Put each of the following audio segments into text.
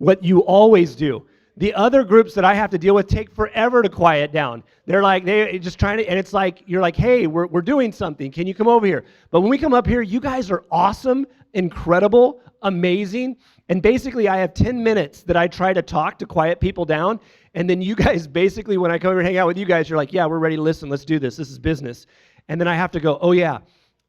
what you always do. The other groups that I have to deal with take forever to quiet down. They're just trying to, and it's like, you're like, hey, we're doing something. Can you come over here? But when we come up here, you guys are awesome, incredible, amazing. And basically, I have 10 minutes that I try to talk to quiet people down. And then you guys, basically, when I come over and hang out with you guys, you're like, yeah, we're ready to listen. Let's do this. This is business. And then I have to go, oh, yeah.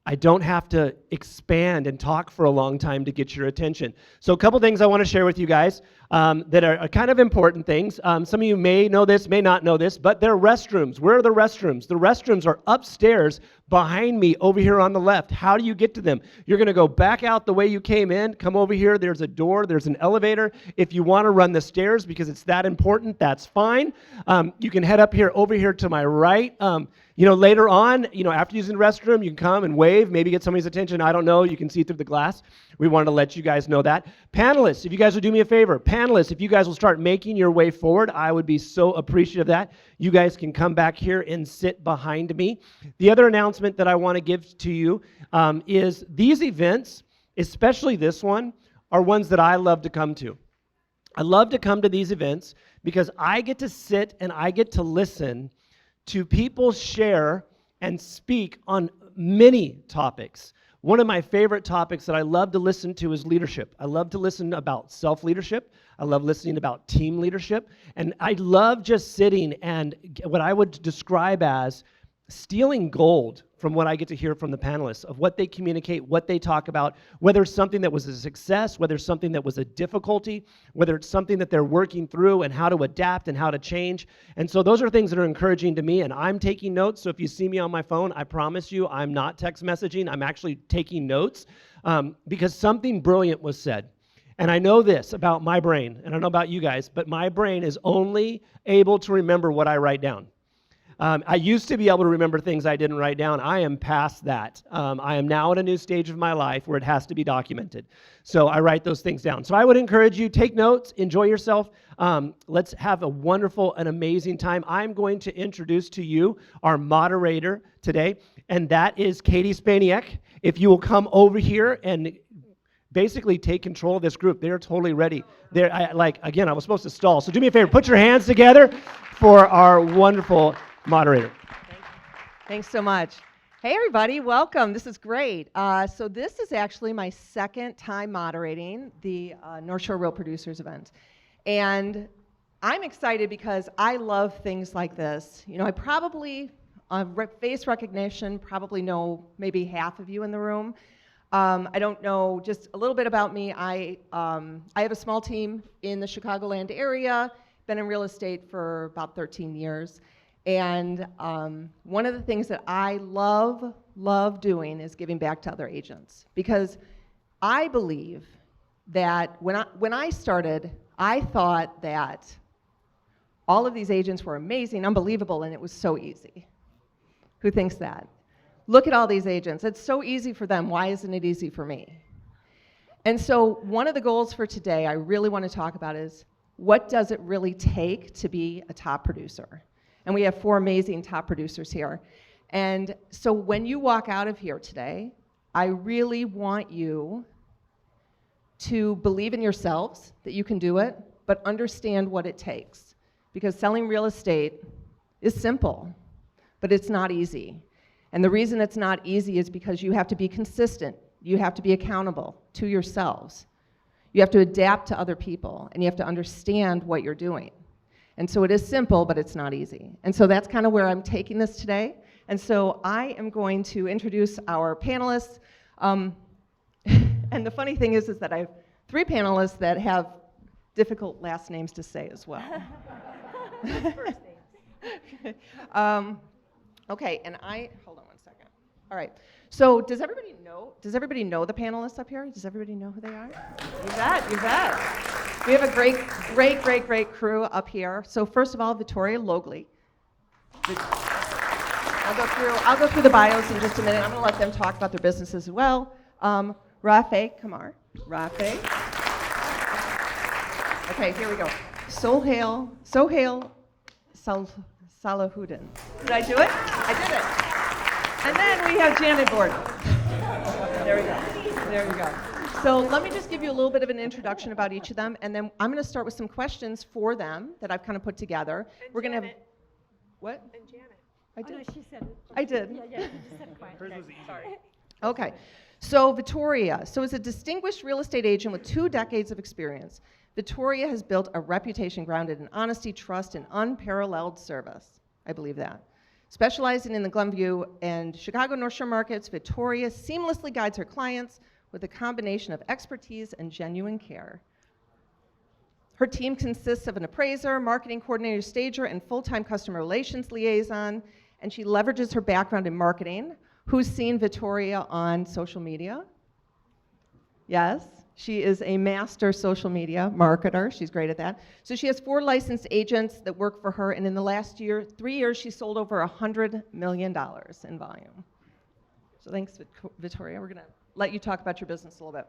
I don't have to expand and talk for a long time to get your attention. So a couple things I want to share with you guys that are kind of important things. Some of you may know this, may not know this, but they're restrooms. Where are the restrooms? The restrooms are upstairs behind me over here on the left. How do you get to them? You're going to go back out the way you came in, come over here. There's a door. There's an elevator. If you want to run the stairs because it's that important, that's fine. You can head up here, over here to my right. Later on, after using the restroom, you can come and wave, maybe get somebody's attention. I don't know. You can see through the glass. We wanted to let you guys know that. Panelists, if you guys would do me a favor. Panelists, if you guys will start making your way forward, I would be so appreciative of that. You guys can come back here and sit behind me. The other announcement that I want to give to you is these events, especially this one, are ones that I love to come to. I love to come to these events because I get to sit and I get to listen to people share and speak on many topics. One of my favorite topics that I love to listen to is leadership. I love to listen about self-leadership. I love listening about team leadership. And I love just sitting and what I would describe as stealing gold from what I get to hear from the panelists, of what they communicate, what they talk about, whether it's something that was a success, whether it's something that was a difficulty, whether it's something that they're working through and how to adapt and how to change. And so those are things that are encouraging to me, and I'm taking notes. So if you see me on my phone, I promise you I'm not text messaging. I'm actually taking notes because something brilliant was said. And I know this about my brain, and I don't know about you guys, but my brain is only able to remember what I write down. I used to be able to remember things I didn't write down. I am past that. I am now at a new stage of my life where it has to be documented. So I write those things down. So I would encourage you, take notes, enjoy yourself. Let's have a wonderful and amazing time. I'm going to introduce to you our moderator today, and that is Kati Spaniak. If you will come over here and basically take control of this group. They're totally ready. Again, I was supposed to stall. So do me a favor, put your hands together for our wonderful moderator. Thanks so much. Hey, everybody, welcome. This is great. So this is actually my second time moderating the North Shore Real Producers event. And I'm excited because I love things like this. I probably, face recognition, probably know maybe half of you in the room. I don't know, just a little bit about me. I have a small team in the Chicagoland area, been in real estate for about 13 years. And one of the things that I love doing is giving back to other agents, because I believe that when I started, I thought that all of these agents were amazing, unbelievable, and it was so easy. Who thinks that? Look at all these agents. It's so easy for them. Why isn't it easy for me? And so one of the goals for today I really want to talk about is, what does it really take to be a top producer? And we have 4 amazing top producers here. And so when you walk out of here today, I really want you to believe in yourselves that you can do it, but understand what it takes. Because selling real estate is simple, but it's not easy. And the reason it's not easy is because you have to be consistent. You have to be accountable to yourselves. You have to adapt to other people, and you have to understand what you're doing. And so it is simple, but it's not easy. And so that's kind of where I'm taking this today. And so I am going to introduce our panelists. And the funny thing is that I have 3 panelists that have difficult last names to say as well. First names. Okay, and hold on one second. All right, so does everybody know the panelists up here? Does everybody know who they are? You bet. We have a great crew up here. So first of all, Vittoria Logli. I'll go through the bios in just a minute. I'm going to let them talk about their business as well. Rafay Qamar. Rafay. Okay, here we go. Sohail Salahuddin. Did I do it? I did it. And then we have Janet Borden. There we go. So let me just give you a little bit of an introduction about each of them, and then I'm going to start with some questions for them that I've kind of put together. And We're going to have Janet. what? And Janet. I Oh, did. no, she said it. I did. Yeah, you just said it quiet. Hers was easy. Sorry. Okay. So Vittoria. So as a distinguished real estate agent with 2 decades of experience, Vittoria has built a reputation grounded in honesty, trust, and unparalleled service. I believe that. Specializing in the Glenview and Chicago North Shore markets, Vittoria seamlessly guides her clients with a combination of expertise and genuine care. Her team consists of an appraiser, marketing coordinator, stager, and full-time customer relations liaison, and she leverages her background in marketing. Who's seen Vittoria on social media? Yes, she is a master social media marketer. She's great at that. So she has 4 licensed agents that work for her, and in the last 3 years, she sold over $100 million in volume. So thanks, Vittoria. We're gonna let you talk about your business a little bit.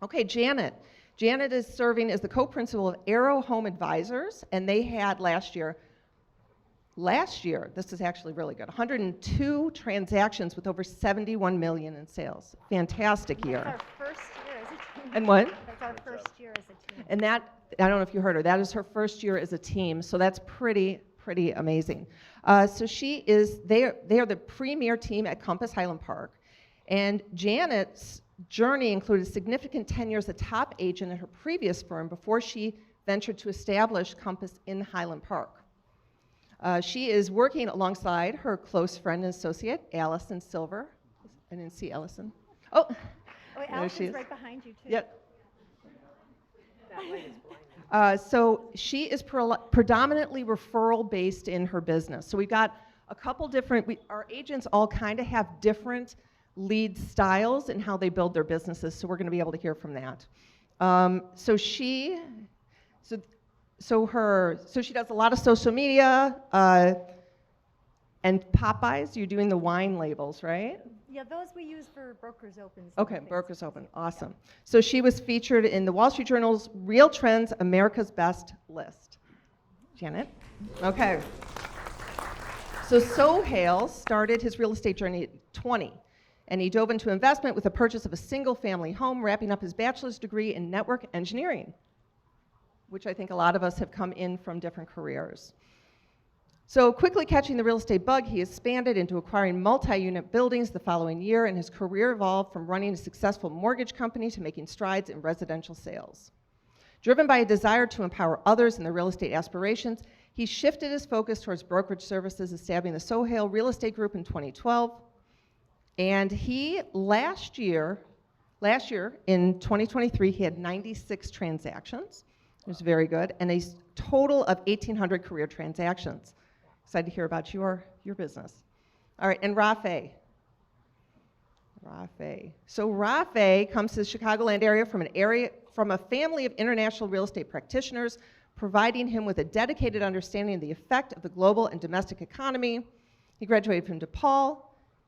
Okay, Janet. Janet is serving as the co-principal of Arrow Home Advisors, and they had last year, this is actually really good, 102 transactions with over 71 million in sales. Fantastic year. That's our first year as a team. And what? That's our first year as a team. And that, I don't know if you heard her, that is her first year as a team, so that's pretty amazing. So they are the premier team at Compass Highland Park, and Janet's journey included significant tenure as a top agent at her previous firm before she ventured to establish Compass in Highland Park. She is working alongside her close friend and associate, Allison Silver. I didn't see Allison. Oh, Oh, there she Allison's is. right behind you, too. Yep. That light is blinding. So she is predominantly referral-based in her business. So we've got a couple different, our agents all kind of have different lead styles in how they build their businesses, so we're going to be able to hear from that. So she does a lot of social media, and Popeyes, you're doing the wine labels, right? Yeah, those we use for Brokers Opens. Okay, Brokers Open, awesome. So she was featured in the Wall Street Journal's Real Trends America's Best list. Janet? Okay. So Sohail started his real estate journey at 20, and he dove into investment with the purchase of a single-family home, wrapping up his bachelor's degree in network engineering, which I think a lot of us have come in from different careers. So quickly catching the real estate bug, he expanded into acquiring multi-unit buildings the following year, and his career evolved from running a successful mortgage company to making strides in residential sales. Driven by a desire to empower others in their real estate aspirations, he shifted his focus towards brokerage services, establishing the Sohail Real Estate Group in 2012. And he, last year, in 2023, he had 96 transactions. It was very good, and a total of 1,800 career transactions. Excited to hear about your business. All right, and Rafay. So Rafay comes to the Chicagoland area from a family of international real estate practitioners, providing him with a dedicated understanding of the effect of the global and domestic economy. He graduated from DePaul,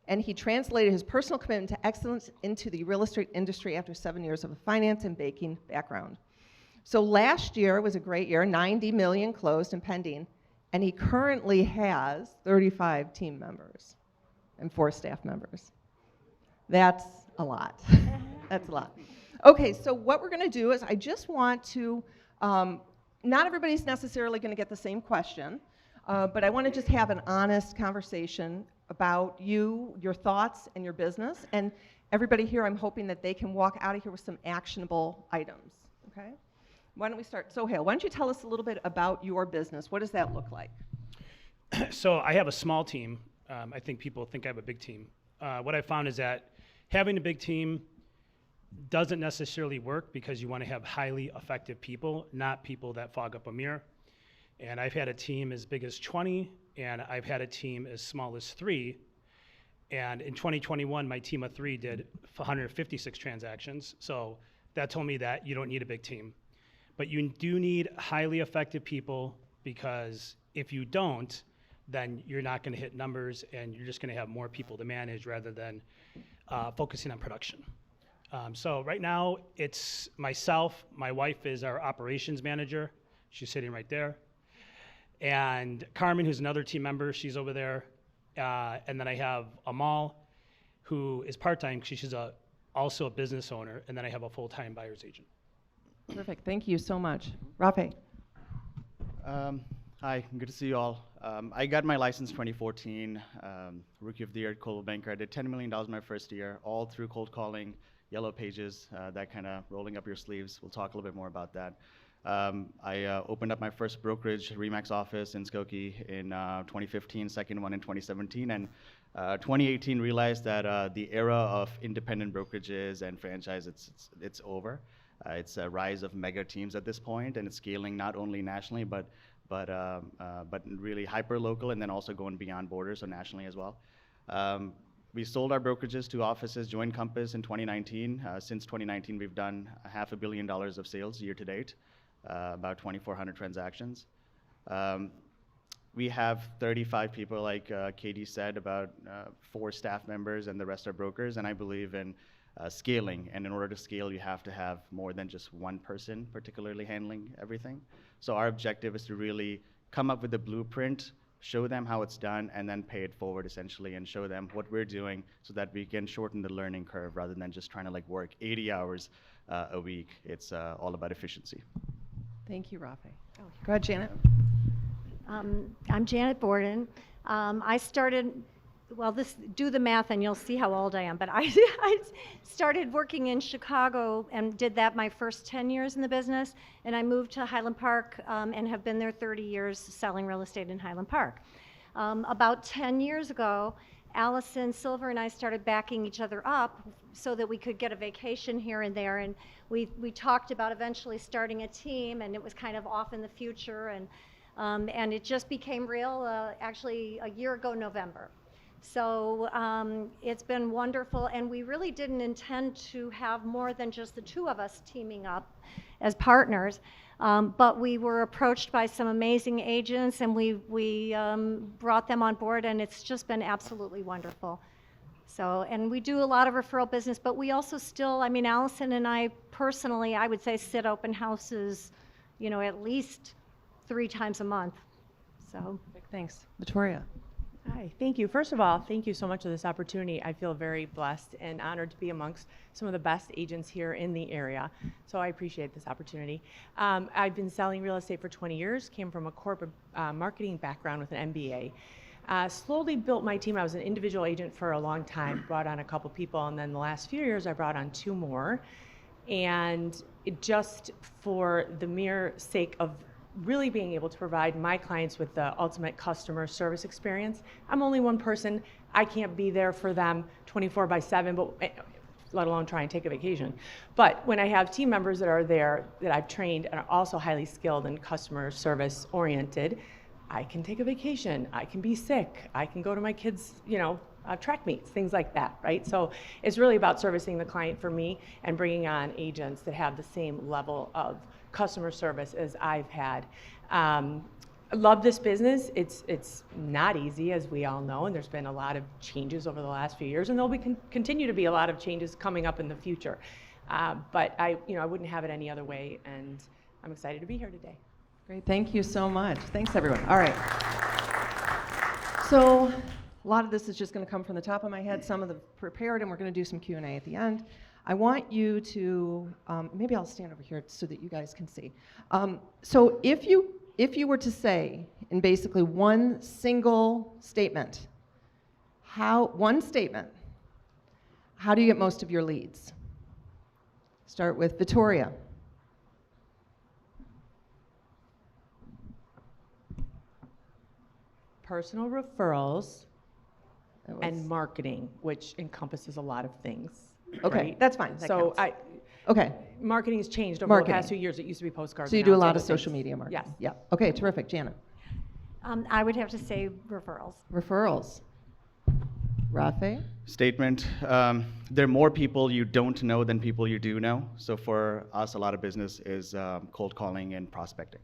and he translated his personal commitment to excellence into the real estate industry after 7 years of a finance and banking background. So last year was a great year, 90 million closed and pending, and he currently has 35 team members and 4 staff members. That's a lot. That's a lot. Okay, so what we're going to do is I just want to, not everybody's necessarily going to get the same question, but I want to just have an honest conversation about you, your thoughts, and your business. And everybody here, I'm hoping that they can walk out of here with some actionable items, okay? Why don't we start? Sohail, why don't you tell us a little bit about your business? What does that look like? So I have a small team. I think people think I have a big team. What I found is that having a big team doesn't necessarily work because you want to have highly effective people, not people that fog up a mirror. And I've had a team as big as 20, and I've had a team as small as 3. And in 2021, my team of 3 did 156 transactions. So that told me that you don't need a big team. But you do need highly effective people, because if you don't, then you're not going to hit numbers, and you're just going to have more people to manage rather than focusing on production. So right now, it's myself. My wife is our operations manager. She's sitting right there. And Carmen, who's another team member, she's over there. And then I have Amal, who is part-time. She's a also a business owner, and then I have a full-time buyer's agent. Perfect. Thank you so much. Rafay. Hi, good to see you all. I got my license 2014, Rookie of the Year at Coldwell Banker. I did $10 million my first year, all through cold calling, yellow pages, that kind of rolling up your sleeves. We'll talk a little bit more about that. I opened up my first brokerage, Remax office in Skokie in 2015, second one in 2017, and 2018 realized that the era of independent brokerages and franchise, it's over. It's a rise of mega teams at this point, and it's scaling not only nationally, but really hyper local, and then also going beyond borders, so nationally as well. We sold our brokerages to offices, joined Compass in 2019. Since 2019, we've done $500 million of sales year to date, about 2,400 transactions. We have 35 people, like Katie said, about 4 staff members, and the rest are brokers, and I believe in scaling, and in order to scale, you have to have more than just one person particularly handling everything. So our objective is to really come up with a blueprint, show them how it's done, and then pay it forward essentially, and show them what we're doing so that we can shorten the learning curve rather than just trying to like work 80 hours a week. It's all about efficiency. Thank you, Rafay. Oh, go ahead, Janet. I'm Janet Borden. I started, well, do the math and you'll see how old I am, but I started working in Chicago and did that my first 10 years in the business, and I moved to Highland Park and have been there 30 years selling real estate in Highland Park. About 10 years ago, Allison Silver and I started backing each other up so that we could get a vacation here and there, and we talked about eventually starting a team, and it was kind of off in the future, and it just became real actually a year ago November. So it's been wonderful, and we really didn't intend to have more than just the two of us teaming up as partners, but we were approached by some amazing agents, and we brought them on board, and it's just been absolutely wonderful. So, and we do a lot of referral business, but we also still, I mean, Allison and I personally, I would say sit open houses, you know, at least 3 times a month. So, Thanks. Vittoria. Hi, thank you. First of all, thank you so much for this opportunity. I feel very blessed and honored to be amongst some of the best agents here in the area. So I appreciate this opportunity. I've been selling real estate for 20 years, came from a corporate marketing background with an MBA. Slowly built my team. I was an individual agent for a long time, brought on a couple people, and then the last few years I brought on 2 more. And it just for the mere sake of really being able to provide my clients with the ultimate customer service experience. I'm only one person. I can't be there for them 24/7, but let alone try and take a vacation. But when I have team members that are there that I've trained and are also highly skilled and customer service oriented, I can take a vacation. I can be sick. I can go to my kids', track meets, things like that, right? So it's really about servicing the client for me and bringing on agents that have the same level of customer service as I've had. I love this business. It's not easy, as we all know, and there's been a lot of changes over the last few years, and there'll continue to be a lot of changes coming up in the future. But I wouldn't have it any other way, and I'm excited to be here today. Great. Thank you so much. Thanks, everyone. All right. So a lot of this is just going to come from the top of my head. Some of them prepared, and we're going to do some Q&A at the end. I want you to, maybe I'll stand over here so that you guys can see. So if you were to say in basically one single statement, how do you get most of your leads? Start with Vittoria. Personal referrals and marketing, which encompasses a lot of things. Okay, right? that's fine. That So counts. Okay. marketing has changed over the past few years. It used to be postcards. So you now do a it's lot other of social things. media marketing? Yes. Yeah. Okay, terrific. Janet. I would have to say referrals. Referrals. Rafay? Statement, there are more people you don't know than people you do know. So for us, a lot of business is cold calling and prospecting.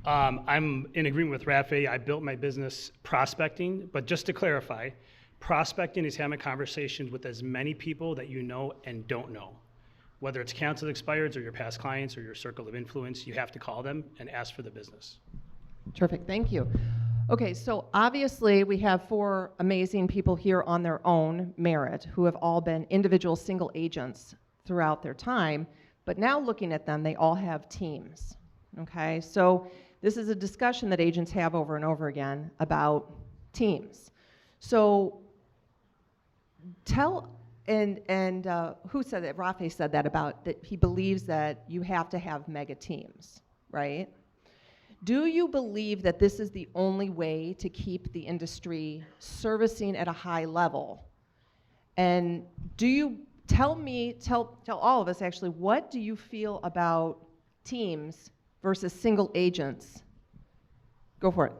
I'm in agreement with Rafay. I built my business prospecting, but just to clarify, prospecting is having conversations with as many people that you know and don't know. Whether it's canceled expireds or your past clients or your circle of influence, you have to call them and ask for the business. Terrific. Thank you. Okay, so obviously we have 4 amazing people here on their own merit who have all been individual single agents throughout their time, but now looking at them, they all have teams. Okay, so this is a discussion that agents have over and over again about teams. So tell, and who said that? Rafay said that about that he believes that you have to have mega teams, right? Do you believe that this is the only way to keep the industry servicing at a high level? And do you tell all of us actually, what do you feel about teams versus single agents? Go for it.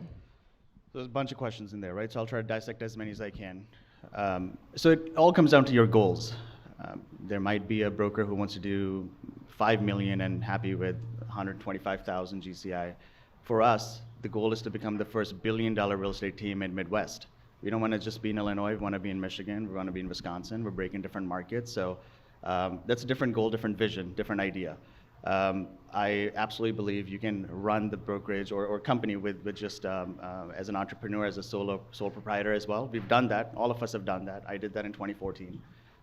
There's a bunch of questions in there, right? So I'll try to dissect as many as I can. So it all comes down to your goals. There might be a broker who wants to do 5 million and happy with 125,000 GCI. For us, the goal is to become the first $1 billion real estate team in Midwest. We don't want to just be in Illinois, we want to be in Michigan, we want to be in Wisconsin, we're breaking different markets. So that's a different goal, different vision, different idea. I absolutely believe you can run the brokerage or company with just as an entrepreneur, as a sole proprietor as well. We've done that, all of us have done that. I did that in 2014,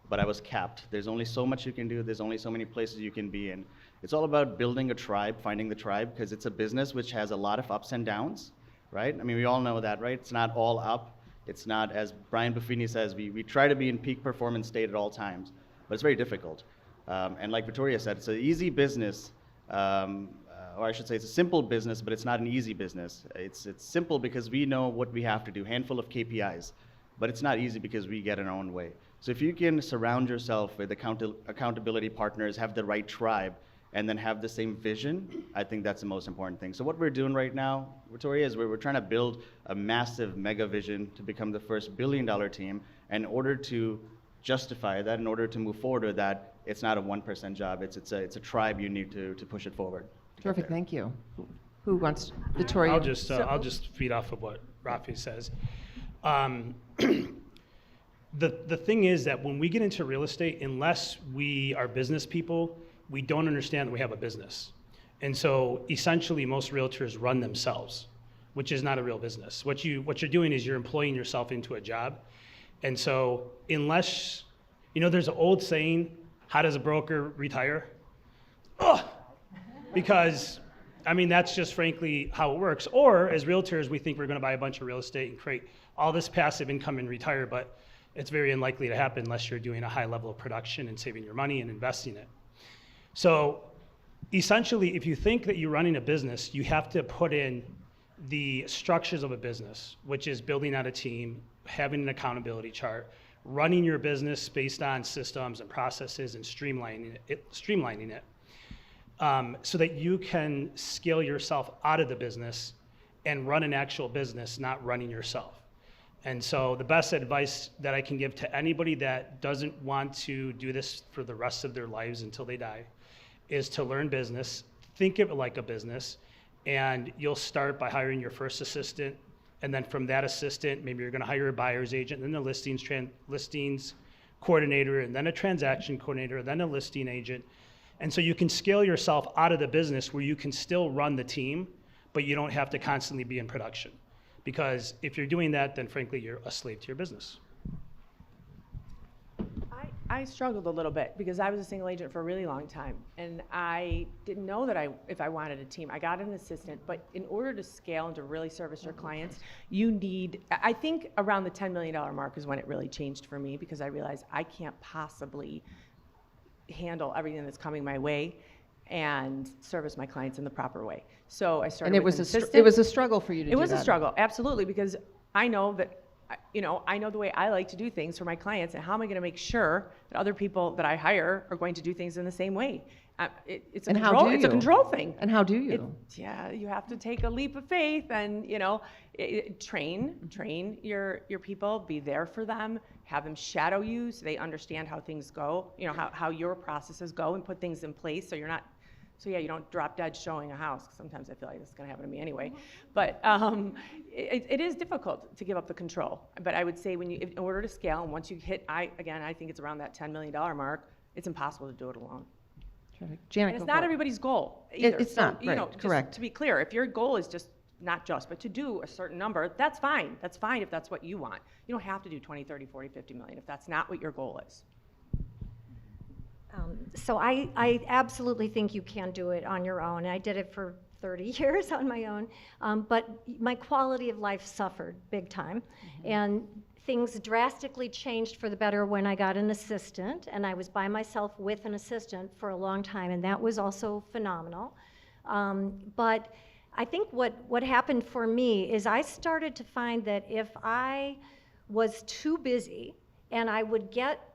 but I was capped. There's only so much you can do, there's only so many places you can be in. It's all about building a tribe, finding the tribe, because it's a business which has a lot of ups and downs, right? I mean, we all know that, right? It's not all up. It's not, as Brian Buffini says, we try to be in peak performance state at all times, but it's very difficult. And like Vittoria said, it's an easy business, or I should say it's a simple business, but it's not an easy business. It's simple because we know what we have to do, handful of KPIs, but it's not easy because we get in our own way. So if you can surround yourself with accountability partners, have the right tribe, and then have the same vision, I think that's the most important thing. So what we're doing right now, Vittoria, is we're trying to build a massive mega vision to become the first $1 billion team. And in order to justify that, in order to move forward with that, it's not a one-person job. It's a tribe you need to push it forward. Terrific, thank you. Who wants, Vittoria? I'll just feed off of what Rafay says. The thing is that when we get into real estate, unless we are business people, we don't understand that we have a business. And so essentially most realtors run themselves, which is not a real business. What you're doing is you're employing yourself into a job. And so unless, there's an old saying, how does a broker retire? Oh, because, that's just frankly how it works. Or as realtors, we think we're gonna buy a bunch of real estate and create all this passive income and retire, but it's very unlikely to happen unless you're doing a high level of production and saving your money and investing it. So essentially, if you think that you're running a business, you have to put in the structures of a business, which is building out a team, having an accountability chart, running your business based on systems and processes and streamlining it so that you can scale yourself out of the business and run an actual business, not running yourself. And so the best advice that I can give to anybody that doesn't want to do this for the rest of their lives until they die is to learn business, think of it like a business, and you'll start by hiring your first assistant, and then from that assistant, maybe you're gonna hire a buyer's agent, then a listings coordinator, and then a transaction coordinator, then a listing agent. And so you can scale yourself out of the business where you can still run the team, but you don't have to constantly be in production. Because if you're doing that, then frankly, you're a slave to your business. I struggled a little bit because I was a single agent for a really long time, and I didn't know that if I wanted a team. I got an assistant, but in order to scale and to really service your clients, you need, I think around the $10 million mark is when it really changed for me, because I realized I can't possibly handle everything that's coming my way and service my clients in the proper way. So I started. And it was a struggle for you to do that. It was a struggle, absolutely, because I know that, I know the way I like to do things for my clients, and how am I going to make sure that other people that I hire are going to do things in the same way? It's a control thing. And how do you? You have to take a leap of faith, and train your people, be there for them, have them shadow you so they understand how things go, how your processes go, and put things in place so you're not. So you don't drop dead showing a house. Sometimes I feel like this is going to happen to me anyway. But it is difficult to give up the control. But I would say in order to scale, and once you hit, I think it's around that $10 million mark, it's impossible to do it alone. Terrific. Janet, and it's not everybody's goal either. It's not, right, correct. To be clear, if your goal is just not just, but to do a certain number, that's fine. That's fine if that's what you want. You don't have to do 20, 30, 40, 50 million if that's not what your goal is. So I absolutely think you can do it on your own. I did it for 30 years on my own, but my quality of life suffered big time, and things drastically changed for the better when I got an assistant, and I was by myself with an assistant for a long time, and that was also phenomenal. But I think what happened for me is I started to find that if I was too busy and I would get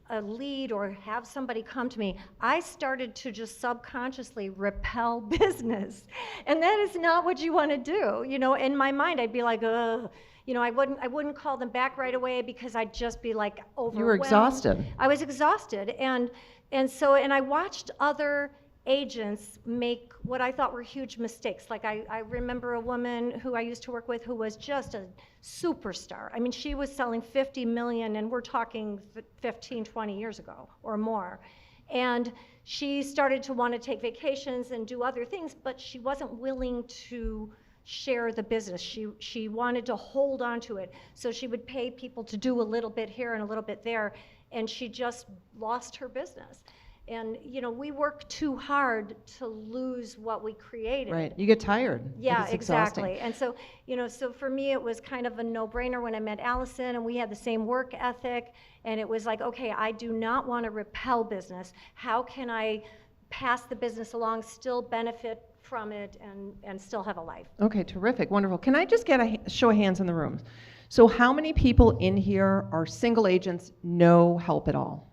a lead or have somebody come to me, I started to just subconsciously repel business. And that is not what you want to do. You know, in my mind, I'd be like, ugh. You know, I wouldn't call them back right away because I'd just be like overwhelmed. You were exhausted. I was exhausted. And I watched other agents make what I thought were huge mistakes. Like I remember a woman who I used to work with who was just a superstar. I mean, she was selling 50 million, and we're talking 15, 20 years ago or more. And she started to want to take vacations and do other things, but she wasn't willing to share the business. She wanted to hold on to it. So she would pay people to do a little bit here and a little bit there, and she just lost her business. And, you know, we work too hard to lose what we created. Right. You get tired. Yeah, It's exhausting. exactly. And so, you know, so for me, it was kind of a no-brainer when I met Allison, and we had the same work ethic. And it was like, okay, I do not want to repel business. How can I pass the business along, still benefit from it, and still have a life? Okay, terrific, wonderful. Can I just get a show of hands in the room? So how many people in here are single agents, no help at all?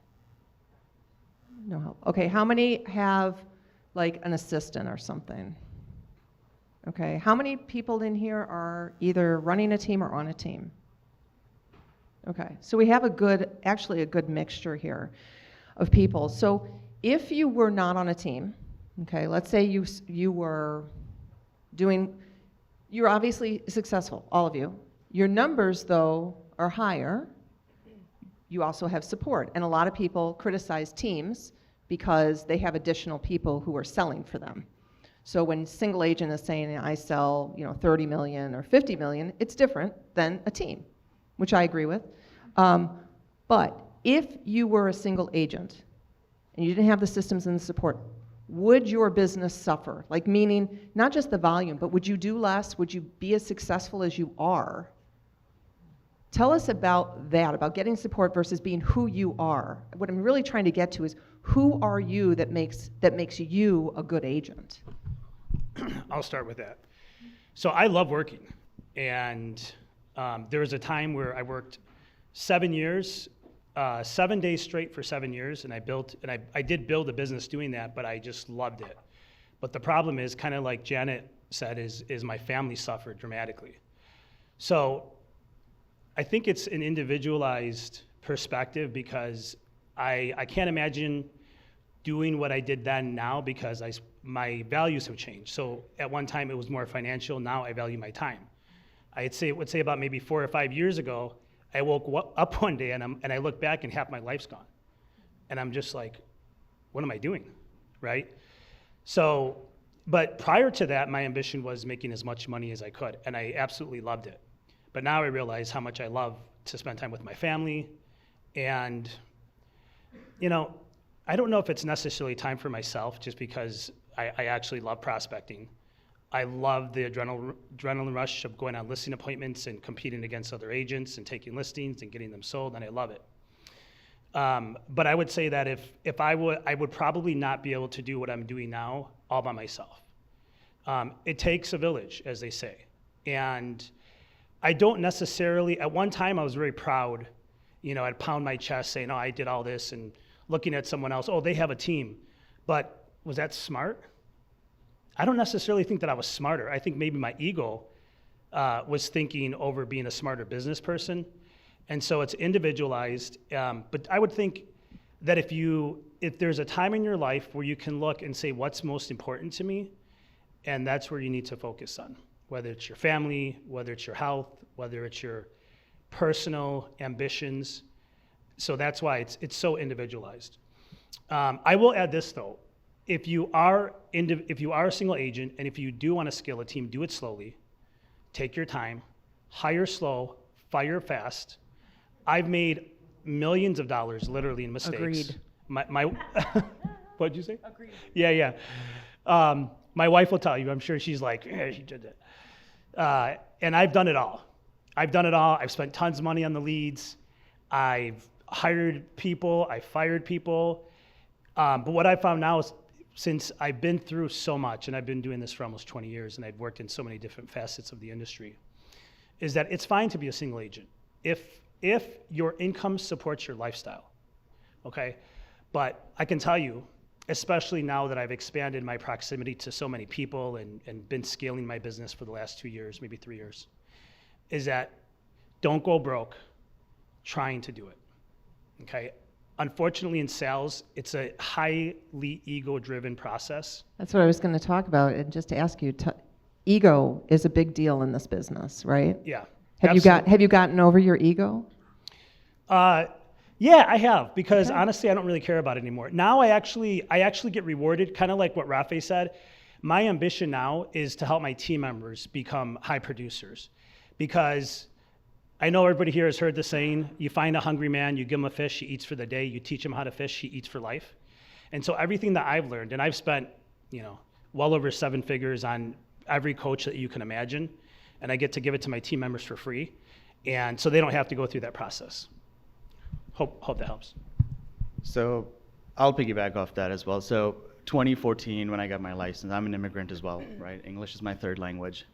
No help. Okay, how many have like an assistant or something? Okay, how many people in here are either running a team or on a team? Okay, so we have actually a good mixture here of people. So if you were not on a team, okay, let's say you were you're obviously successful, all of you. Your numbers, though, are higher. You also have support. And a lot of people criticize teams because they have additional people who are selling for them. So when single agent is saying, I sell 30 million or 50 million, it's different than a team, which I agree with. But if you were a single agent and you didn't have the systems and the support, would your business suffer? Like, meaning not just the volume, but would you do less? Would you be as successful as you are? Tell us about that, about getting support versus being who you are. What I'm really trying to get to is, who are you that makes you a good agent? I'll start with that. So I love working, and there was a time where I worked 7 years, 7 days straight for 7 years, and I did build a business doing that, but I just loved it. But the problem is, kind of like Janet said, is my family suffered dramatically. So I think it's an individualized perspective, because I can't imagine doing what I did then now, because my values have changed. So at one time it was more financial, now I value my time. I would say about maybe 4 or 5 years ago, I woke up one day and I look back and half my life's gone. And I'm just like, what am I doing, right? So, but prior to that, my ambition was making as much money as I could, and I absolutely loved it. But now I realize how much I love to spend time with my family. And, I don't know if it's necessarily time for myself, just because I actually love prospecting. I love the adrenaline rush of going on listing appointments and competing against other agents and taking listings and getting them sold, and I love it. But I would say that if I would probably not be able to do what I'm doing now all by myself. It takes a village, as they say. And I don't necessarily, at one time I was very proud, I'd pound my chest saying, oh, I did all this, and looking at someone else, oh, they have a team. But was that smart? I don't necessarily think that I was smarter. I think maybe my ego was thinking over being a smarter business person. And so it's individualized. But I would think that if there's a time in your life where you can look and say, what's most important to me? And that's where you need to focus on, whether it's your family, whether it's your health, whether it's your personal ambitions. So that's why it's so individualized. I will add this though. If you are a single agent, and if you do want to scale a team, do it slowly. take your time, hire slow, fire fast. I've made millions of dollars literally in mistakes. Agreed. My what'd you say? Agreed. Yeah. My wife will tell you, I'm sure she's like, yeah, she did it. And I've done it all. I've spent tons of money on the leads. I've hired people, I fired people. But what I found now is, since I've been through so much, and I've been doing this for almost 20 years, and I've worked in so many different facets of the industry, is that it's fine to be a single agent if your income supports your lifestyle, okay? But I can tell you, especially now that I've expanded my proximity to so many people and been scaling my business for the last 2 years, maybe 3 years, is that don't go broke trying to do it, okay? Unfortunately, in sales, it's a highly ego-driven process. That's what I was going to talk about, and just to ask you, ego is a big deal in this business, right? Yeah. Have you gotten over your ego? Yeah, I have, because honestly, I don't really care about it anymore. Now I actually get rewarded, kind of like what Rafay said. My ambition now is to help my team members become high producers, because I know everybody here has heard the saying, you find a hungry man, you give him a fish, he eats for the day, you teach him how to fish, he eats for life. And so everything that I've learned, and I've spent, well over 7 figures on every coach that you can imagine, and I get to give it to my team members for free, and so they don't have to go through that process. Hope that helps. So I'll piggyback off that as well. So 2014, when I got my license, I'm an immigrant as well, right? English is my third language.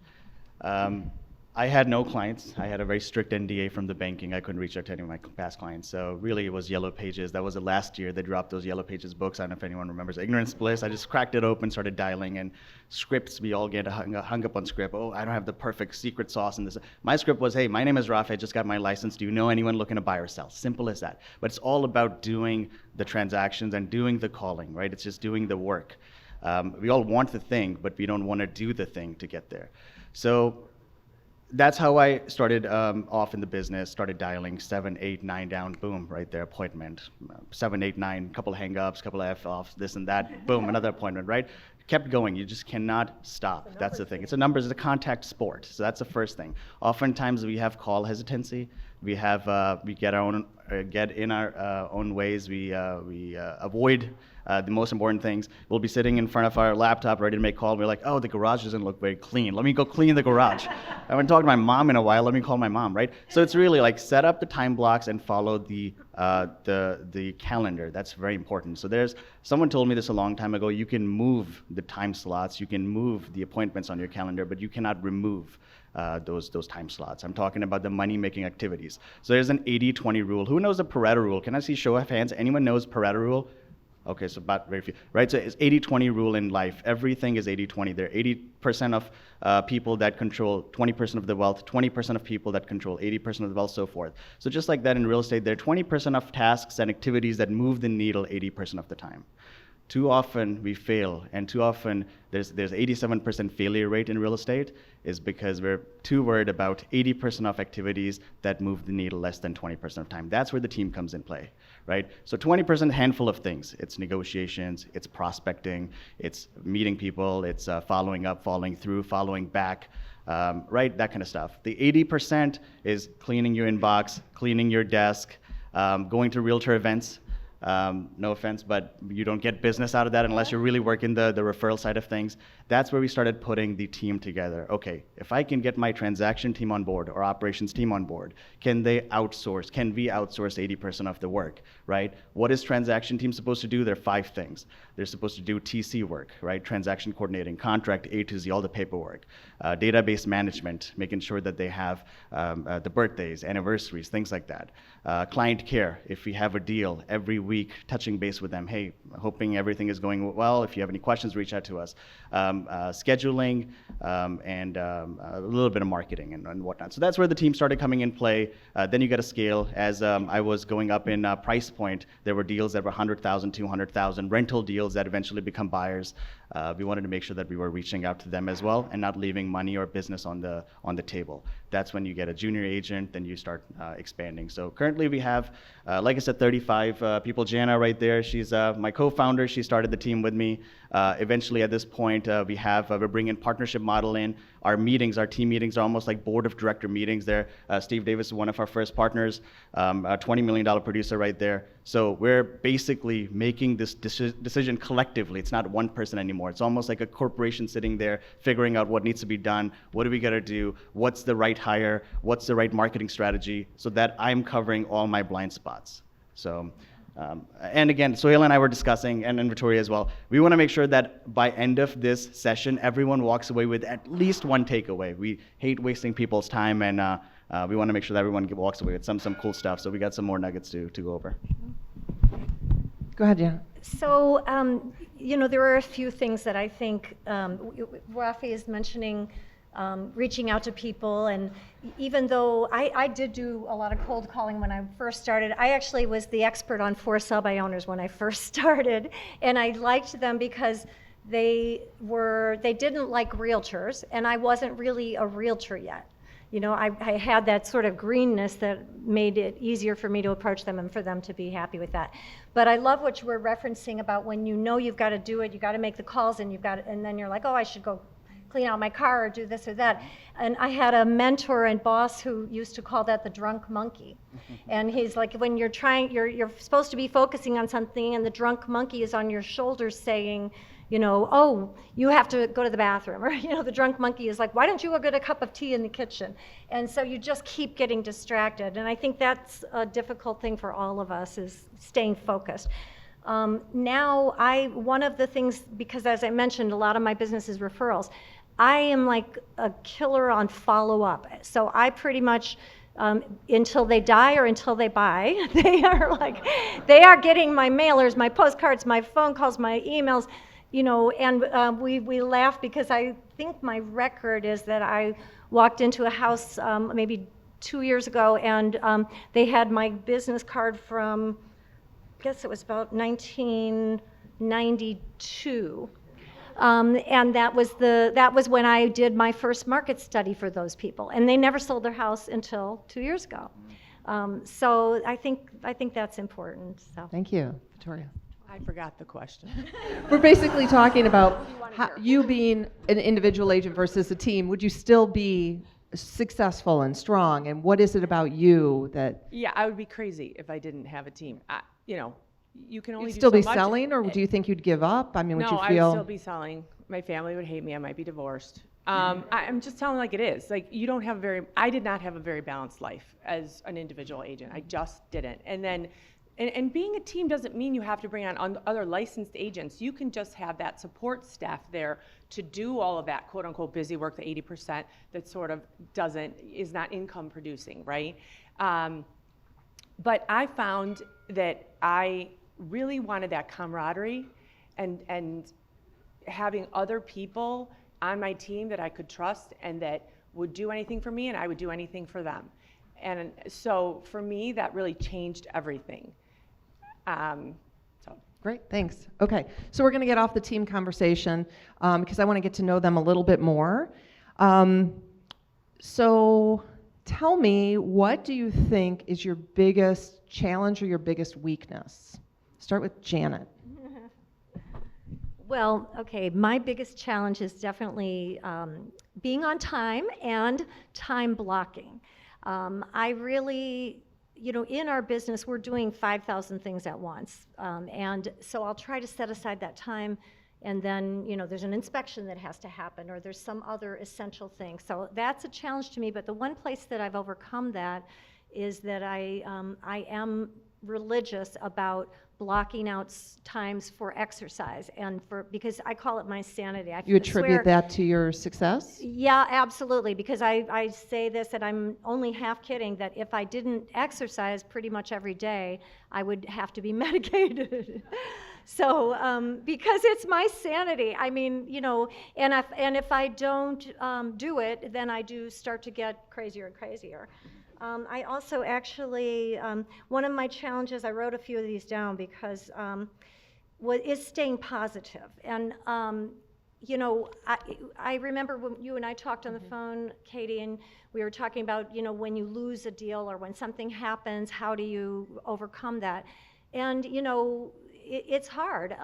I had no clients. I had a very strict NDA from the banking. I couldn't reach out to any of my past clients. So really it was Yellow Pages. That was the last year they dropped those Yellow Pages books. I don't know if anyone remembers Ignorance Bliss. I just cracked it open, started dialing, and scripts, we all get hung up on script. Oh, I don't have the perfect secret sauce in this. My script was, hey, my name is Rafay, I just got my license. Do you know anyone looking to buy or sell? Simple as that. But it's all about doing the transactions and doing the calling, right? It's just doing the work. We all want the thing, but we don't want to do the thing to get there. So that's how I started off in the business, started dialing 7, 8, 9 down, boom, right there, appointment. 7, 8, 9, couple of hang-ups, couple of F-offs, this and that, boom, another appointment, right? Kept going, you just cannot stop. That's the thing. It's a numbers, it's a contact sport, so that's the first thing. Oftentimes we have call hesitancy. We get in our own ways. We avoid the most important things. We'll be sitting in front of our laptop ready to make call. We're like, oh, the garage doesn't look very clean. Let me go clean the garage. I haven't talked to my mom in a while. Let me call my mom, right? So it's really like set up the time blocks and follow the calendar. That's very important. So someone told me this a long time ago. You can move the time slots. You can move the appointments on your calendar, but you cannot remove those time slots. I'm talking about the money-making activities. So there's an 80-20 rule. Who knows the Pareto rule? Can I see show of hands? Anyone knows Pareto rule? Okay, so about very few, right? So it's 80-20 rule in life. Everything is 80-20. There are 80% of people that control 20% of the wealth, 20% of people that control 80% of the wealth, so forth. So just like that in real estate, there are 20% of tasks and activities that move the needle 80% of the time. Too often we fail, and too often there's 87% failure rate in real estate is because we're too worried about 80% of activities that move the needle less than 20% of time. That's where the team comes in play, right? So 20% handful of things. It's negotiations, it's prospecting, it's meeting people, it's following up, following through, following back, right? That kind of stuff. The 80% is cleaning your inbox, cleaning your desk, going to realtor events. No offense, but you don't get business out of that unless you're really working the referral side of things. That's where we started putting the team together. Okay, if I can get my transaction team on board or operations team on board, can we outsource 80% of the work, right? What is transaction team supposed to do? There are 5 things. They're supposed to do TC work, right? Transaction coordinating, contract A to Z, all the paperwork, database management, making sure that they have the birthdays, anniversaries, things like that. Client care, if we have a deal, every week touching base with them. Hey, hoping everything is going well. If you have any questions, reach out to us. Scheduling and a little bit of marketing and whatnot. So that's where the team started coming in play. Then you got to scale. As I was going up in price point, there were deals that were 100,000, 200,000, rental deals that eventually become buyers. We wanted to make sure that we were reaching out to them as well and not leaving money or business on the table. That's when you get a junior agent, then you start expanding. So currently we have, like I said, 35 people people. Jana right there, she's my co-founder. She started the team with me. Eventually, at this point, we're bringing partnership model in. Our meetings, our team meetings are almost like board of director meetings there. Steve Davis is one of our first partners, a $20 million producer right there. So we're basically making this decision collectively. It's not one person anymore. It's almost like a corporation sitting there figuring out what needs to be done, what do we gotta do, what's the right hire, what's the right marketing strategy, so that I'm covering all my blind spots. So, and again, Sohail and I were discussing, and Vittoria as well, we want to make sure that by end of this session, everyone walks away with at least one takeaway. We hate wasting people's time, and we want to make sure that everyone walks away with some cool stuff. So we got some more nuggets to go over. Go ahead, Janet. So, there are a few things that I think Rafay is mentioning, reaching out to people, and even though I did do a lot of cold calling when I first started, I actually was the expert on for sale by owners when I first started, and I liked them because they didn't like realtors, and I wasn't really a realtor yet. I had that sort of greenness that made it easier for me to approach them and for them to be happy with that. But I love what you were referencing about when you've got to do it, you got to make the calls, and then you're like, oh, I should go clean out my car or do this or that. And I had a mentor and boss who used to call that the drunk monkey. And he's like, when you're supposed to be focusing on something and the drunk monkey is on your shoulders saying, oh, you have to go to the bathroom. Or, the drunk monkey is like, why don't you go get a cup of tea in the kitchen? And so you just keep getting distracted. And I think that's a difficult thing for all of us, is staying focused. Now, one of the things, because as I mentioned, a lot of my business is referrals, I am like a killer on follow-up. So I pretty much, until they die or until they buy, they are getting my mailers, my postcards, my phone calls, my emails, and we laugh because I think my record is that I walked into a house maybe 2 years ago, and they had my business card from, I guess it was about 1992. And that was when I did my first market study for those people, and they never sold their house until 2 years ago. So I think that's important. So Thank you, Vittoria. I forgot the question. We're basically talking about you being an individual agent versus a team. Would you still be successful and strong? And what is it about you that Yeah, I would be crazy if I didn't have a team. You can only you'd do still so be much. selling, or do you think you'd give up? I mean, would No, you I feel? would still be selling. My family would hate me. I might be divorced. I'm just telling like it is. Like, I did not have a very balanced life as an individual agent. I just didn't. And then, and being a team doesn't mean you have to bring on other licensed agents. You can just have that support staff there to do all of that quote unquote busy work, the 80% that sort of is not income producing, right? But I found that I really wanted that camaraderie and having other people on my team that I could trust and that would do anything for me, and I would do anything for them. And so for me, that really changed everything. Great, thanks. Okay, so we're going to get off the team conversation because I want to get to know them a little bit more. So tell me, what do you think is your biggest challenge or your biggest weakness? Start with Janet. Well, okay, my biggest challenge is definitely being on time and time blocking. I really, in our business, we're doing 5,000 things at once. And so I'll try to set aside that time, and then, there's an inspection that has to happen, or there's some other essential thing. So that's a challenge to me, but the one place that I've overcome that is that I am religious about blocking out times for exercise, and because I call it my sanity. You attribute that to your success? Yeah, absolutely, because I say this, and I'm only half kidding, that if I didn't exercise pretty much every day, I would have to be medicated. So, because it's my sanity, I mean, and if I don't do it, then I do start to get crazier and crazier. I also actually, one of my challenges, I wrote a few of these down because, is staying positive. And, I remember when you and I talked on the phone, Katie, and we were talking about, when you lose a deal or when something happens, how do you overcome that? And, you know, it's hard.